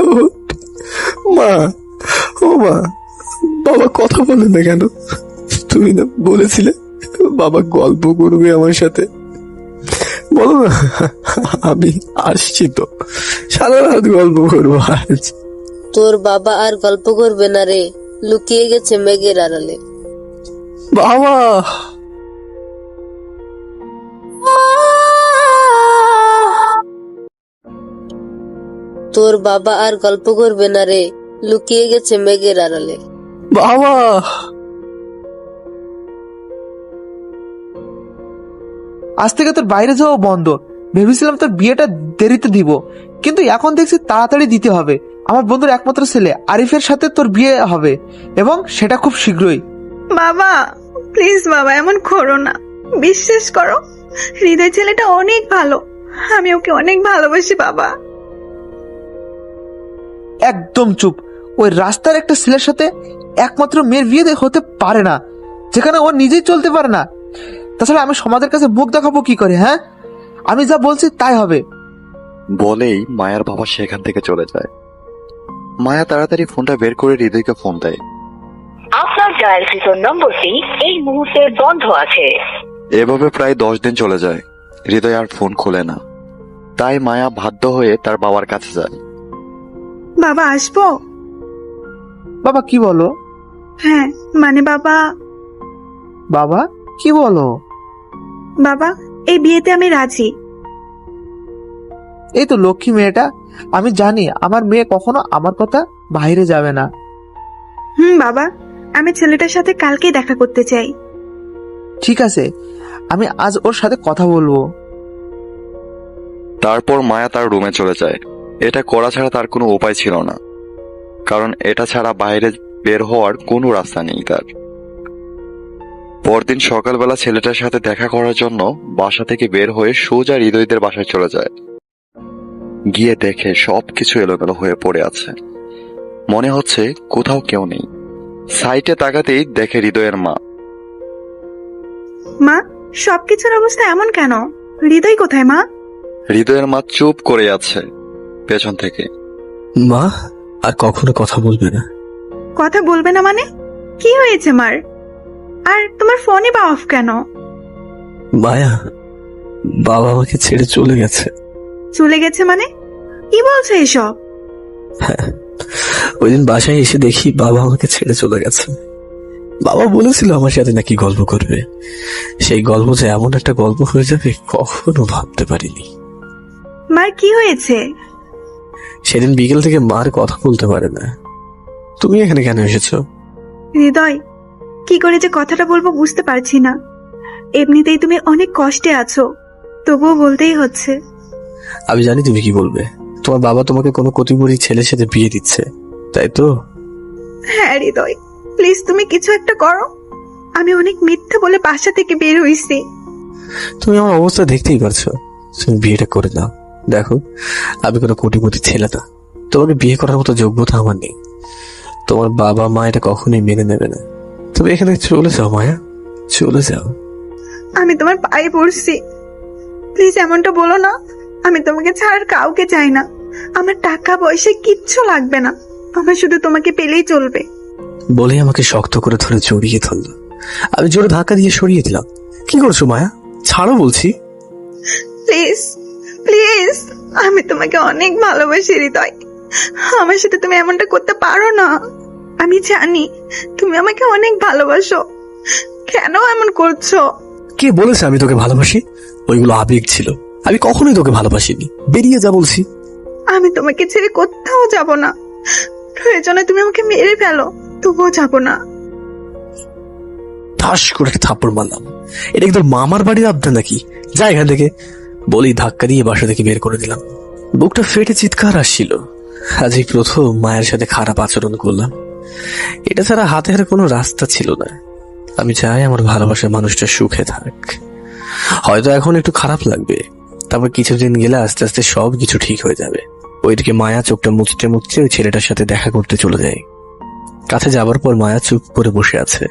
ওঠ। মা, ও মা, বাবা কথা বলে না কেন? তুমি না বলেছিলে বাবা গল্প করবে আমার সাথে? বলো না, আমি আসছি তো, সারা রাত গল্প করবো আজ। তোর বাবা আর গল্প করবে না রে, লুকিয়ে গেছে মেঘের আড়ালে। বাবা, তোর বাবা আর গল্প করবে না রে, লুকিয়ে গেছে মেঘের আড়ালে। বাবা। আজ থেকে তোর বাইরে যাওয়া বন্ধ। ভেবেছিলাম তোর বিয়েটা দেরিতে দিব, কিন্তু এখন দেখছি তাড়াতাড়ি দিতে হবে। আমার বন্ধুর একমাত্র ছেলে আরিফের সাথে তোর বিয়ে হবে, এবং সেটা খুব শীঘ্রই। বাবা প্লিজ বাবা, এমন করো না, বিশ্বাস করো, হৃদয় ছেলেটা অনেক ভালো, আমি ওকে অনেক ভালোবাসি বাবা। একদম চুপ। ওই রাস্তার একটা ছেলের সাথে একমাত্র মেয়ের বিয়ে হতে পারে না, যেখানে ও নিজেই চলতে পারে না। তাছাড়া আমি সমাজের কাছে মুখ দেখাবো কি করে? হ্যাঁ, আমি যা বলছি তাই হবে। বলেই মায়ার বাবা সেখান থেকে চলে যায়। মায়া তাড়াতাড়ি ফোনটা বের করে হৃদয়কে ফোন দেয়। আপনার ডায়ালকৃত নম্বরটি এই মুহূর্তে বন্ধ আছে। এভাবে প্রায় 10 দিন চলে যায়। হৃদয় আর ফোন খোলে না। তাই মায়া বাধ্য হয়ে তার বাবার কাছে যায়। বাবা আসবো? বাবা কি বলো? হ্যাঁ মানে বাবা, বাবা কি বলো? বাবা এই বিয়েতে আমি রাজি। এই তো লক্ষ্মী মেয়েটা। আমি জানি আমার মেয়ে কখনো আমার কথা বাইরে যাবে না। বাবা, আমি ছেলেটার সাথে কালকেই দেখা করতে চাই। ঠিক আছে, আমি আজ ওর সাথে কথা বলবো। তারপর মায়া তার রুমে চলে যায়। এটা করা ছাড়া তার কোনো উপায় ছিল না, কারণ এটা ছাড়া বাইরে বের হওয়ার কোনো রাস্তা নেই তার। পরদিন সকালবেলা ছেলেটার সাথে দেখা করার জন্য বাসা থেকে বের হয়ে সোজা হৃদয়দের বাসায় চলে যায়। গিয়ে দেখে সবকিছু এলোমেলো হয়ে পড়ে আছে। মনে হচ্ছে কোথাও কেউ নেই। সাইটে তাকাতেই দেখে হৃদয়ের মা। মা, সবকিছুর অবস্থা এমন কেন? হৃদয় কোথায় মা? হৃদয়ের মা চুপ করে আছে পেছন থেকে। মা আর কখনো কথা বলবে না। কথা বলবে না মানে? কি হয়েছে মার? আর তোমার ফোনই বা অফ কেন? মায়া, বাবা আমাকে ছেড়ে চলে গেছে। চলে গেছে মানে? কি বলছো এসব? হ্যাঁ, ওই দিন বাসায় এসে দেখি বাবা আমাকে ছেড়ে চলে গেছে। বাবা বলেছিল আমার সাথে নাকি গল্প করবে। সেই গল্প যে এমন একটা গল্প হয়ে যাবে কখনো ভাবতে পারিনি। মার কি হয়েছে? সেদিন বিকেল থেকে মার কথা বলতে পারে না। তুমি এখানে কেন এসেছো? হৃদয়, কি করে যে কথাটা বলবো বুঝতে পারছি না। এমনিতেই তুমি অনেক কষ্টে আছো, তবুও বলতেই হচ্ছে। আমি জানি তুমি কি বলবে। তোমার বাবা তোমাকে কোনো কতিপরি ছেলের সাথে বিয়ে দিচ্ছে, তাই তো? হ্যাঁ হৃদয়, প্লিজ তুমি কিছু একটা করো। আমি অনেক মিথ্যে বলে বাসা থেকে বের হইছি। তুমি আমার অবস্থা দেখতেই পারছো। তুমি বিয়েটা করে দাও। দেখো, আমি কোনো কোটিপতি ছেলে না। তোমাকে বিয়ে করার মতো যোগ্যতা আমার নেই। তোমার বাবা মা এটা কখনোই মেনে নেবে না। তুমি এখানে চলে যাও মায়া, চলে যাও। আমি তোমার পায়ে পড়ছি, প্লিজ এমনটা বলো না। আমি তোমাকে ছাড়ার কাউকে চাই না। আমার টাকা পয়সা কিচ্ছু লাগবে না, আমার শুধু তোমাকে পেলেই চলবে। বলে আমাকে শক্ত করে ধরে জড়িয়ে ধরল। আমি জোরে ধাক্কা দিয়ে সরিয়ে দিলাম। কি করছো মায়া? ছাড়ো বলছি। প্লিজ প্লিজ, আমি তোমাকে অনেক ভালোবাসি হৃদয়। আমার সাথে তুমি এমনটা করতে পারো না। আমি জানি তুমি আমাকে অনেক ভালোবাসো, কেন এমন করছো? কে বলেছে আমি তোকে ভালোবাসি? ওইগুলো আবেগ ছিল। আমি কখনোই তোকে ভালোবাসিনি। বেরিয়ে যা বলছি। আমি তোমাকে ছেড়ে কোথাও যাব না। প্রয়োজনে তুমি আমাকে মেরে ফেলো, তবুও যাব না। ঠাস করে একটা থাপ্পড় মারলাম। এটা কি তোর মামার বাড়ির আবদার নাকি? যা এখান থেকে, বলেই ধাক্কা দিয়ে বাসা থেকে বের করে দিলাম। বুকটা ফেটে চিৎকার আসছিল। আজ এই প্রথম মায়ের সাথে খারাপ আচরণ করলাম। এটা ছাড়া হাতে হাতে কোনো রাস্তা ছিল না। আমি চাই আমার ভালোবাসার মানুষটা সুখে থাক। হয়তো এখন একটু খারাপ লাগবে, তারপর কিছুদিন গেলে আস্তে আস্তে সব কিছু ঠিক হয়ে যাবে। ওইদিকে মায়া চোখটা মুছতে মুছতে ওই ছেলেটার সাথে দেখা করতে চলে যায়। কাছে যাবার পর মায়া চুপ করে বসে আছে।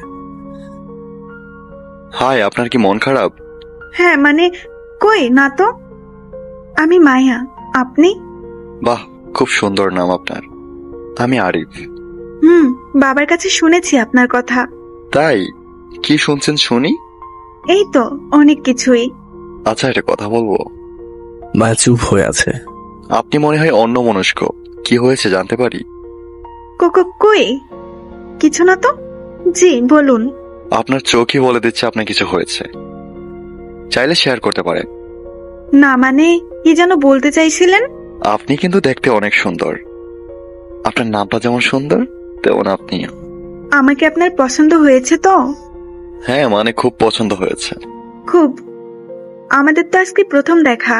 হাই, আপনার কি মন খারাপ? হ্যাঁ মানে, কই না তো। আমি মায়া, আপনি? বাহ, খুব সুন্দর নাম আপনার। আমি আরিফ। বাবার কাছে শুনেছি আপনার কথা। তাই? কি শুনছেন শুনি? এই তো অনেক কিছুই। আচ্ছা, একটা কথা বলবো? মায়া চুপ হয়ে আছে। আপনি মনে হয় অন্যমনস্ক। কি হয়েছে জানতে পারি? কই কিছু না তো। জি বলুন। আপনার চোখই বলে দিচ্ছে আপনার কিছু হয়েছে। চাইলে শেয়ার করতে পারেন। না মানে, কি যেন বলতে চাইছিলেন? আপনি কিন্তু দেখতে অনেক সুন্দর। আপনার নামটা যেমন সুন্দর তেমন আপনিও। আমাকে আপনার পছন্দ হয়েছে তো? হ্যাঁ, মানে খুব পছন্দ হয়েছে। খুব। আমাদের তো আজকে প্রথম দেখা।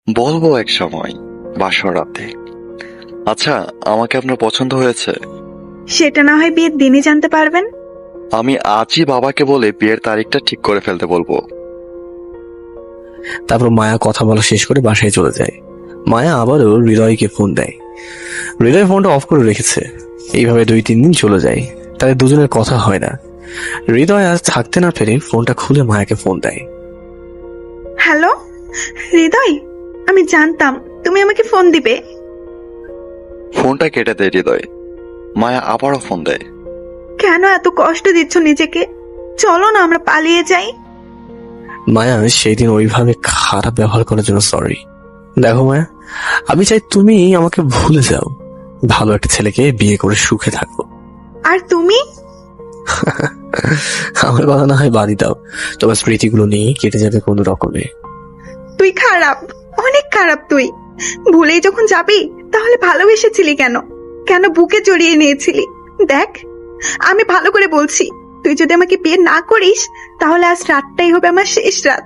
বলবো এক সময়, বাসর রাতে। আচ্ছা, আমাকে আপনার পছন্দ হয়েছে? সেটা না হয় বিয়ের দিনই জানতে পারবেন। আমি আজই বাবাকে বলে বিয়ের তারিখটা ঠিক করে ফেলতে বলবো। তারপর মায়া কথা বলা শেষ করে বাসায় চলে যায়। মায়া আবারও হৃদয়কে ফোন দেয়। হৃদয় ফোনটা অফ করে রেখেছে। এইভাবে 2-3 দিন চলে যায়। তাদের দুজনের কথা হয় না। হৃদয় আজ থাকতে না পেরে ফোনটা খুলে মায়াকে ফোন দেয়। হ্যালো হৃদয়, আমি জানতাম তুমি আমাকে ফোন দিবে। ফোনটা কেটে দেয় হৃদয়। মায়া আবারও ফোন দেয়। কেন এত কষ্ট দিচ্ছ নিজেকে? চলো না আমরা পালিয়ে যাই। মায়া, সেই দিন ওইভাবে খারাপ ব্যবহার করার জন্য সরি। দেখো মায়া, আমি চাই তুমি আমাকে ভুলে যাও, ভালো একটা ছেলেকে বিয়ে করে সুখে থাকো। আর তুমি? আমার কথা না হয় বাদই দাও, তোমার স্মৃতিগুলো নিয়ে কেটে যাবে কোনো রকমে। তুই খারাপ, অনেক খারাপ তুই। ভুলেই যখন যাবি তাহলে ভালোবেসেছিলি কেন? কেন বুকে জড়িয়ে নিয়েছিলি? দেখ, আমি ভালো করে বলছি, তুই যদি আমাকে বিয়ে না করিস তাহলে আজ রাতটাই হবে আমার শেষ রাত।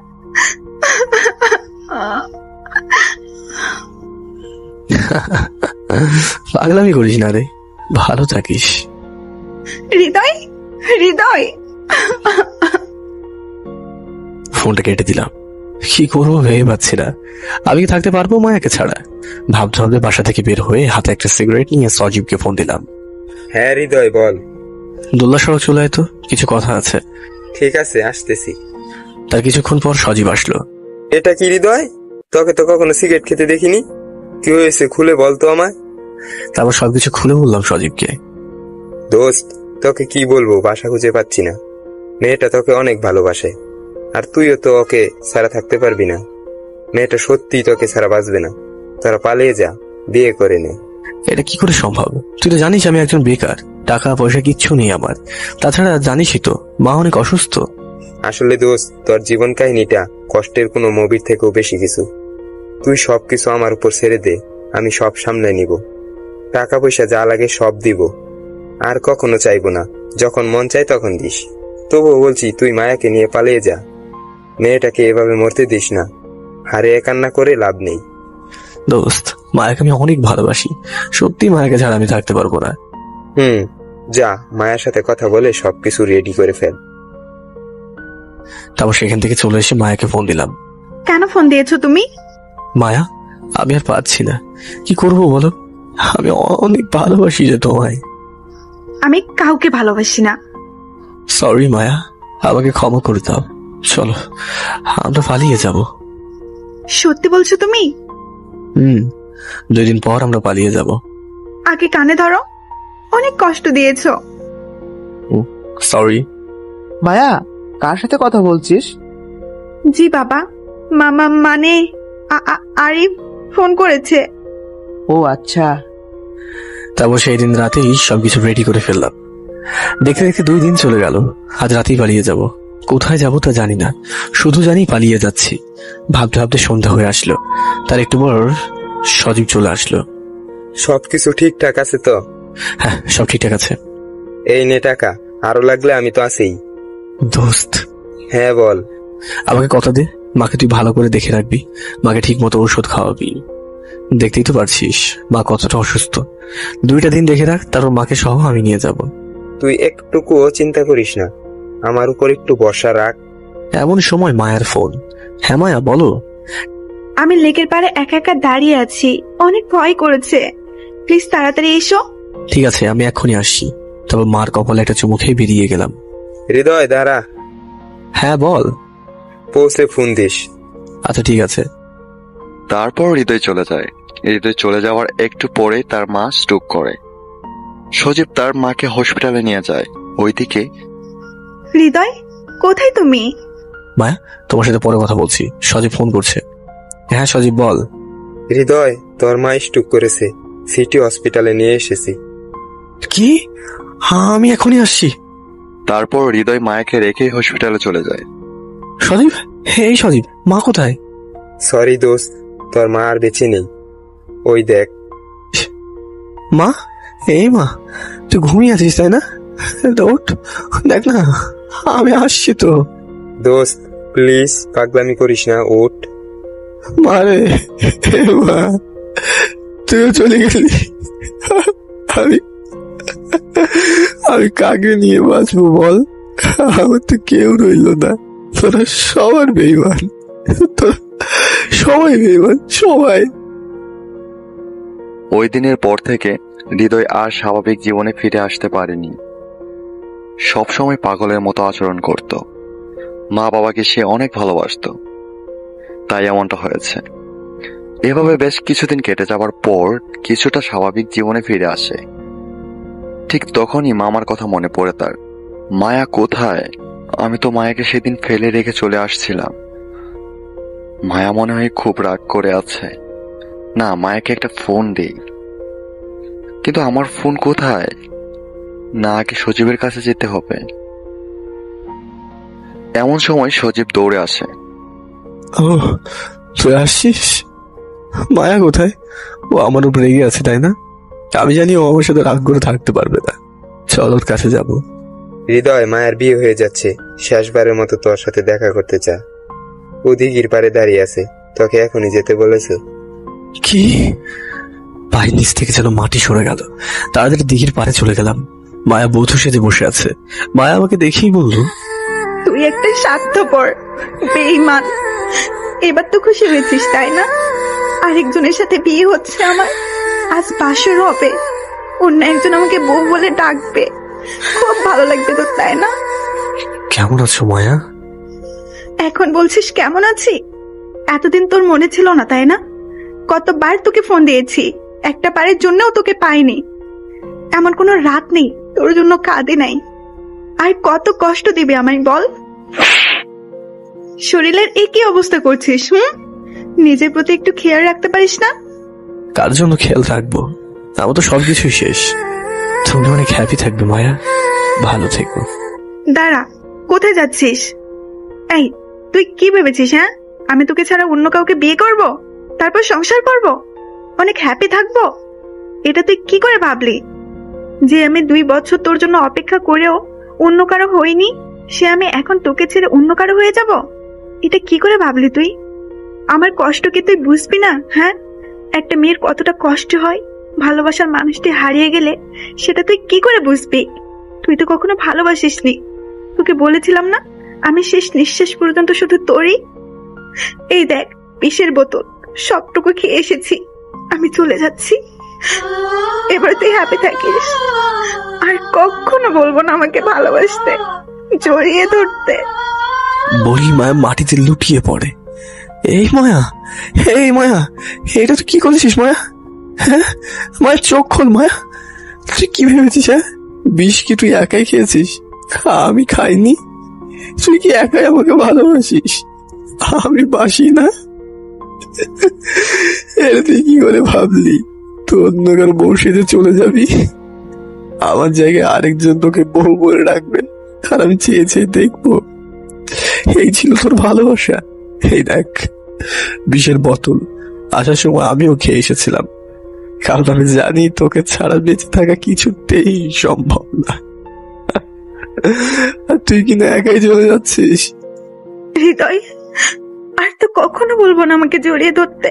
পাগলামি করিস না রে, ভালো থাকিস। হৃদয়, হৃদয়। ফোনটা কেটে দিলাম। কি করবো ভেবে পাচ্ছি না। আমি কি থাকতে পারবো মায়াকে ছাড়া? ভাবতে ভাবতে বাসা থেকে বের হয়ে হাতে একটা সিগারেট নিয়ে সজীবকে ফোন দিলাম। হ্যাঁ হৃদয়, বল। দোল্লা সড়ক চলে আয় তো, কিছু কথা আছে। ঠিক আছে, আসতেছি। তার কিছুক্ষণ পর সজীব আসলো। এটা কি হৃদয়? তোকে তো কখনো সিগারেট খেতে দেখিনি। কি হয়েছে খুলে বল তো আমায়। তারপর সবকিছু খুলে বললাম সজীবকে। দোস্ত, তোকে কি বলবো, বাসা খুঁজে পাচ্ছি না। মেয়েটা তোকে অনেক ভালোবাসে, আর তুইও তো ওকে ছাড়া থাকতে পারবি না। মেয়েটা সত্যি তোকে ছাড়া বাঁচবে না। তোরা পালিয়ে যা, বিয়ে করে নে। এটা কি করে সম্ভব? তুই তো জানিস আমি একজন বেকার, টাকা পয়সা কিচ্ছু নেই আমার। তাছাড়া জানিসই তো মা অনেক অসুস্থ। আসলে দোস্ত, তোর জীবন কাহিনীটা কষ্টের কোনো মুভির থেকেও বেশি কিছু। তুই সবকিছু আমার উপর ছেড়ে দে, আমি সব সামলে নিব। টাকা পয়সা যা লাগে সব দিব, আর কখনো চাইবো না। যখন মন চায় তখন দিস। তবুও বলছি, তুই মায়াকে নিয়ে পালিয়ে যা। মেয়েটাকে এভাবে মরতে দিস না। হারিয়ে কান্না করে লাভ নেই। দোস্ত, মায়াকে আমি অনেক ভালোবাসি, সত্যি মায়াকে ছাড়া আমি থাকতে পারবো না। যা, মায়ের সাথে কথা বলে সবকিছু রেডি করে ফেল। তারপর সেখান থেকে চলে এসে মায়াকে ফোন দিলাম। কেন ফোন দিয়েছো তুমি? মায়া, আমি আর পারছি না, কি করব বলো? আমি অনেক ভালোবাসি যে তোমায়। আমি কাউকে ভালোবাসি না। সরি মায়া, আমাকে ক্ষমা করে দাও। চলো আমরা পালিয়ে যাব। সত্যি বলছো তুমি? 2 দিন পর আমরা পালিয়ে যাব। আগে কানে ধরো, অনেক কষ্ট দিয়েছো। সরি। মায়া, কার সাথে কথা বলছিস? জি বাবা, মামা মানে আরিফ ফোন করেছে। ও আচ্ছা। তারপর সেই দিন রাতেই সবকিছু রেডি করে ফেললাম। দেখতে দেখতে 2 দিন চলে গেল। আজ রাতেই পালিয়ে যাব। কোথায় যাব তা জানি না, শুধু জানি পালিয়ে যাচ্ছি। ভাবতে ভাবতে সন্ধ্যা হয়ে আসলো। তার একটু পর সজীব চলে আসলো। সবকিছু ঠিকঠাক আছে তো? হ্যাঁ, সব ঠিকঠাক আছে। এই নে টাকা, আরো লাগলে আমি তো আছেই। দোস্ত, হ্যাঁ বল। আমাকে কথা দে, মাকে তুই ভালো করে দেখে রাখবি, মাকে ঠিক মতো ওষুধ খাওয়াবি। দেখতেই তো পারছিস মা কতটা অসুস্থ। 2টা দিন দেখে রাখ, তারপর মাকে সহ আমি নিয়ে যাব। তুই একটুকুও চিন্তা করিস না, আমার উপর একটু ভরসা রাখ। এমন সময় মায়ের ফোন। হ্যাঁ মায়া, বলো। আমি লেকের পাড়ে একা একা দাঁড়িয়ে আছি, অনেক ভয় করেছে। প্লিজ তাড়াতাড়ি এসো। ঠিক আছে, আমি এক্ষুনি আসছি। তারপর মার কপালে একটা চুমু খেয়ে বেরিয়ে গেলাম। হৃদয় দাঁড়া। হ্যাঁ বল। পৌঁছে ফোন দিস। আচ্ছা ঠিক আছে। তারপর হৃদয় চলে যায়। হৃদয় চলে যাওয়ার একটু পরে তার মা স্ট্রোক করে। সজীব তার মাকে হসপিটালে নিয়ে যায়। ওইদিকে হৃদয়, কোথায় তুমি? মায়া, তোমার সাথে পরে কথা বলছি, সজীব ফোন করছে। হ্যাঁ সজীব বল। হৃদয়, তোর মা স্ট্রোক করেছে, সিটি হসপিটালে নিয়ে এসেছি। কি? হ্যাঁ, আমি এখনই আসছি। তারপর হৃদয় মায়াকে রেখে হসপিটালে চলে যায়। সজীব, এই সজীব, মা কোথায়? সরি দোস্ত, তোর মা আর বেঁচে নেই। ওই দেখ। মা, এই মা, তুই ঘুমিয়ে আছিস তাই না? ওঠ, দেখ না, আমি আসছি তো। দোস্ত প্লিজ পাগলামি করিস না, ওঠ। মারে, মা, তুইও চলে গেলি। আমি আমি কাকে নিয়ে বাঁচবো বল? আমার তো কেউ রইল না। তোরা সবার বেইমান, তোরা সবাই বেইমান, সবাই। ওই দিনের পর থেকে হৃদয় আর স্বাভাবিক জীবনে ফিরে আসতে পারেনি। সবসময় পাগলের মতো আচরণ করত। মা বাবাকে সে অনেক ভালোবাসতো, তাই এমনটা হয়েছে। এভাবে বেশ কিছুদিন কেটে যাবার পর কিছুটা স্বাভাবিক জীবনে ফিরে আসে। ঠিক তখনই মামার কথা মনে পড়ে তার। মায়া কোথায়? আমি তো মায়াকে সেদিন ফেলে রেখে চলে আসছিলাম। মায়া মনে হয় খুব রাগ করে আছে। না, মায়াকে একটা ফোন দিই। কিন্তু আমার ফোন কোথায়? না, আগে সজীবের কাছে যেতে হবে। এমন সময় সজীব দৌড়ে আসে। ও, তুই আসছিস? মায়া কোথায়? ও আমার উপর রেগে আছে, তাই না? আমি জানি ও আমার সাথে রাগ করে থাকতে পারবে না। চল ওর কাছে যাব। হৃদয়, মায়ের বিয়ে হয়ে যাচ্ছে, শেষবারের মতো তোর সাথে দেখা করতে চা। ও দিঘির পাড়ে দাঁড়িয়ে আছে, তোকে এখনই যেতে বলেছে। কি? পায়ের নিচ থেকে যেন মাটি সরে গেল। তাড়াতাড়ি দিঘির পাড়ে চলে গেলাম। মায়া বধূ সেজে বসে আছে। মায়া আমাকে দেখেই বলল, তুই একটা স্বার্থপর, বেঈমান। এবার তো খুশি হয়েছিস, তাই না? আরেকজনের সাথে বিয়ে হচ্ছে আমার, আজ বাসর হবে, অন্য একজন আমাকে বউ বলে ডাকবে, খুব ভালো লাগবে তোর, তাই না? কেমন আছো মায়া? এখন বলছিস কেমন আছি? এতদিন তোর মনে ছিল না, তাই না? কতবার তোকে ফোন দিয়েছি, একটা বারের জন্যও তোকে পাইনি। এমন কোনো রাত নেই তোর জন্য কাঁদে নাই। আর কত কষ্ট দিবে আমায় বল? শরীরের একই অবস্থা করছিস। নিজের প্রতি একটু খেয়াল রাখতে পারিস না? কার জন্য খেয়াল রাখবো? আমার তো সবকিছুই শেষ। তুমি অনেক হ্যাপি থাকবে মায়া, ভালো থেকো। দাঁড়া, কোথায় যাচ্ছিস? এই, তুই কি ভেবেছিস? হ্যাঁ, আমি তোকে ছাড়া অন্য কাউকে বিয়ে করব, তারপর সংসার করব, অনেক হ্যাপি থাকবো? এটা তুই কি করে ভাবলি? যে আমি 2 বছর তোর জন্য অপেক্ষা করেও অন্য কারো হইনি, সে আমি এখন তোকে ছেড়ে অন্য কারো হয়ে যাব? এটা কি করে ভাবলি তুই? আমার কষ্ট কি তুই বুঝবি না? হ্যাঁ, একটা মেয়ের কতটা কষ্ট হয় ভালোবাসার মানুষটি হারিয়ে গেলে, সেটা তুই কি করে বুঝবি? তুই তো কখনো ভালোবাসিসনি। তোকে বলেছিলাম না, আমি শেষ নিঃশ্বাস পর্যন্ত শুধু তোরই। এই দেখ, বিষের বোতল সবটুকু খেয়ে এসেছি, আমি চলে যাচ্ছি। এবার তুই হ্যাপি থাকিস, আর কখনো বলবো না আমাকে ভালোবাসতে, জড়িয়ে ধরতে। বলি মায়া মাটিতে লুটিয়ে পড়ে। এই মায়া, এই মায়া, এটা তুই কি করেছিস মায়া? হ্যাঁ, মায়ের চোখ খোল মায়া। তুই কি ভেবেছিস? হ্যাঁ, বিষ কি তুই একাই খেয়েছিস? আমি খাইনি। তুই কি একাই আমাকে ভালোবাসিস? আমি বাসি না? এটা তুই কি করে ভাবলি? তুই অন্য কারো বউ সেজে চলে যাবি, আমার জায়গায় আরেকজন তোকে বউ বলে রাখবে, আর আমি চেয়ে চেয়ে দেখবো। এই ছিল তোর ভালোবাসা? এই দেখ, বিষের বোতল আসার সময় আমিও খেয়ে এসেছিলাম, কারণ আমি জানি তোকে ছাড়া বেঁচে থাকা কিছুতেই সম্ভব না। আর তুই কিনা একাই চলে যাচ্ছিস। হৃদয়, আর তো কখনো বলবো না আমাকে জড়িয়ে ধরতে।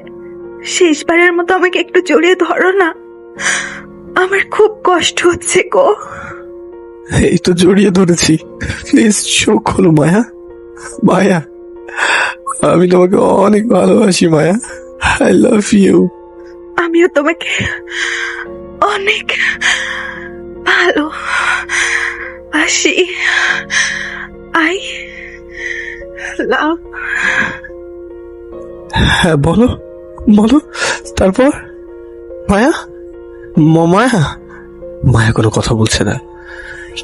শেষবারের মতো আমাকে একটু জড়িয়ে ধরো না, আমার খুব কষ্ট হচ্ছে গো। এই তো জড়িয়ে ধরেছি, প্লিজ চোখ খোলো মায়া। মায়া, আমি তোমাকে অনেক ভালোবাসি মায়া, আই লাভ ইউ। আমিও তোমাকে অনেক ভালোবাসি, আই লাভ। হ্যাঁ, বলো বলো, তারপর? মায়া, মায়া, মায়া কোনো কথা বলছে না।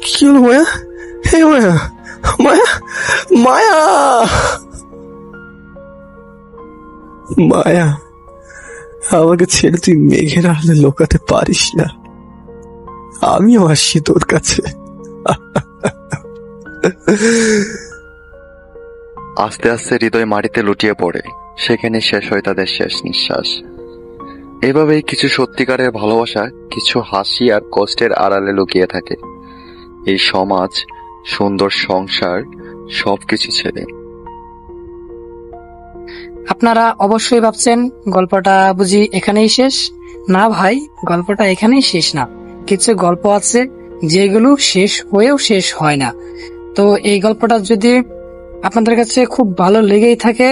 কি হলো মায়া? হে মায়া, মায়া, মায়া, মায়া, আমাকে ছেড়ে তুই মেঘের আড়ালে লোকাতে পারিস না। আমিও আসছি তোর কাছে। আস্তে আস্তে হৃদয় মাটিতে লুটিয়ে পড়ে। সেখানে শেষ হয় তাদের শেষ নিঃশ্বাস। এভাবেই কিছু সত্যিকারের ভালোবাসা কিছু হাসি আর কষ্টের আড়ালে লুকিয়ে থাকে। এই সমাজ, সুন্দর সংসার, সবকিছু ছেড়ে। আপনারা অবশ্যই ভাবছেন গল্পটা বুঝি এখানেই শেষ? না ভাই, গল্পটা এখানেই শেষ না। কিছু গল্প আছে যেগুলো শেষ হয়েও শেষ হয় না। তো এই গল্পটা যদি আপনাদের কাছে খুব ভালো লেগেই থাকে,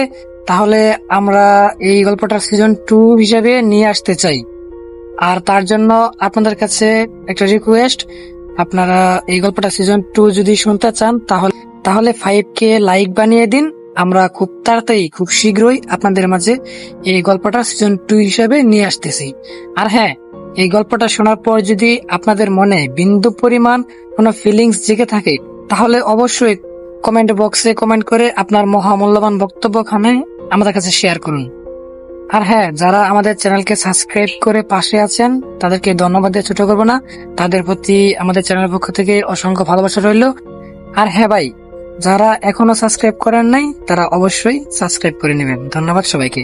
তাহলে আমরা এই গল্পটা সিজন 2 হিসেবে নিয়ে আসতে চাই। আর তার জন্য আপনাদের কাছে একটা রিকোয়েস্ট, আপনারা এই গল্পটা সিজন 2 যদি শুনতে চান তাহলে 5K লাইক বানিয়ে দিন আমরা খুব তাড়াতাড়ি খুব শীঘ্রই আপনাদের মাঝে এই গল্পটা সিজন 2 হিসেবে নিয়ে আসতেছি। আর হ্যাঁ, এই গল্পটা শোনার পর যদি আপনাদের মনে বিন্দু পরিমাণ কোনো ফিলিংস জেগে থাকে, তাহলে অবশ্যই কমেন্ট বক্সে কমেন্ট করে আপনার মহামূল্যবান বক্তব্যখানে আমাদের কাছে শেয়ার করুন। আর হ্যাঁ, যারা আমাদের চ্যানেলকে সাবস্ক্রাইব করে পাশে আছেন তাদেরকে ধন্যবাদ দিয়ে ছোট করবো না, তাদের প্রতি আমাদের চ্যানেলের পক্ষ থেকে অসংখ্য ভালোবাসা রইল। আর হ্যাঁ ভাই, যারা এখনো সাবস্ক্রাইব করেন নাই তারা অবশ্যই সাবস্ক্রাইব করে নেবেন। ধন্যবাদ সবাইকে।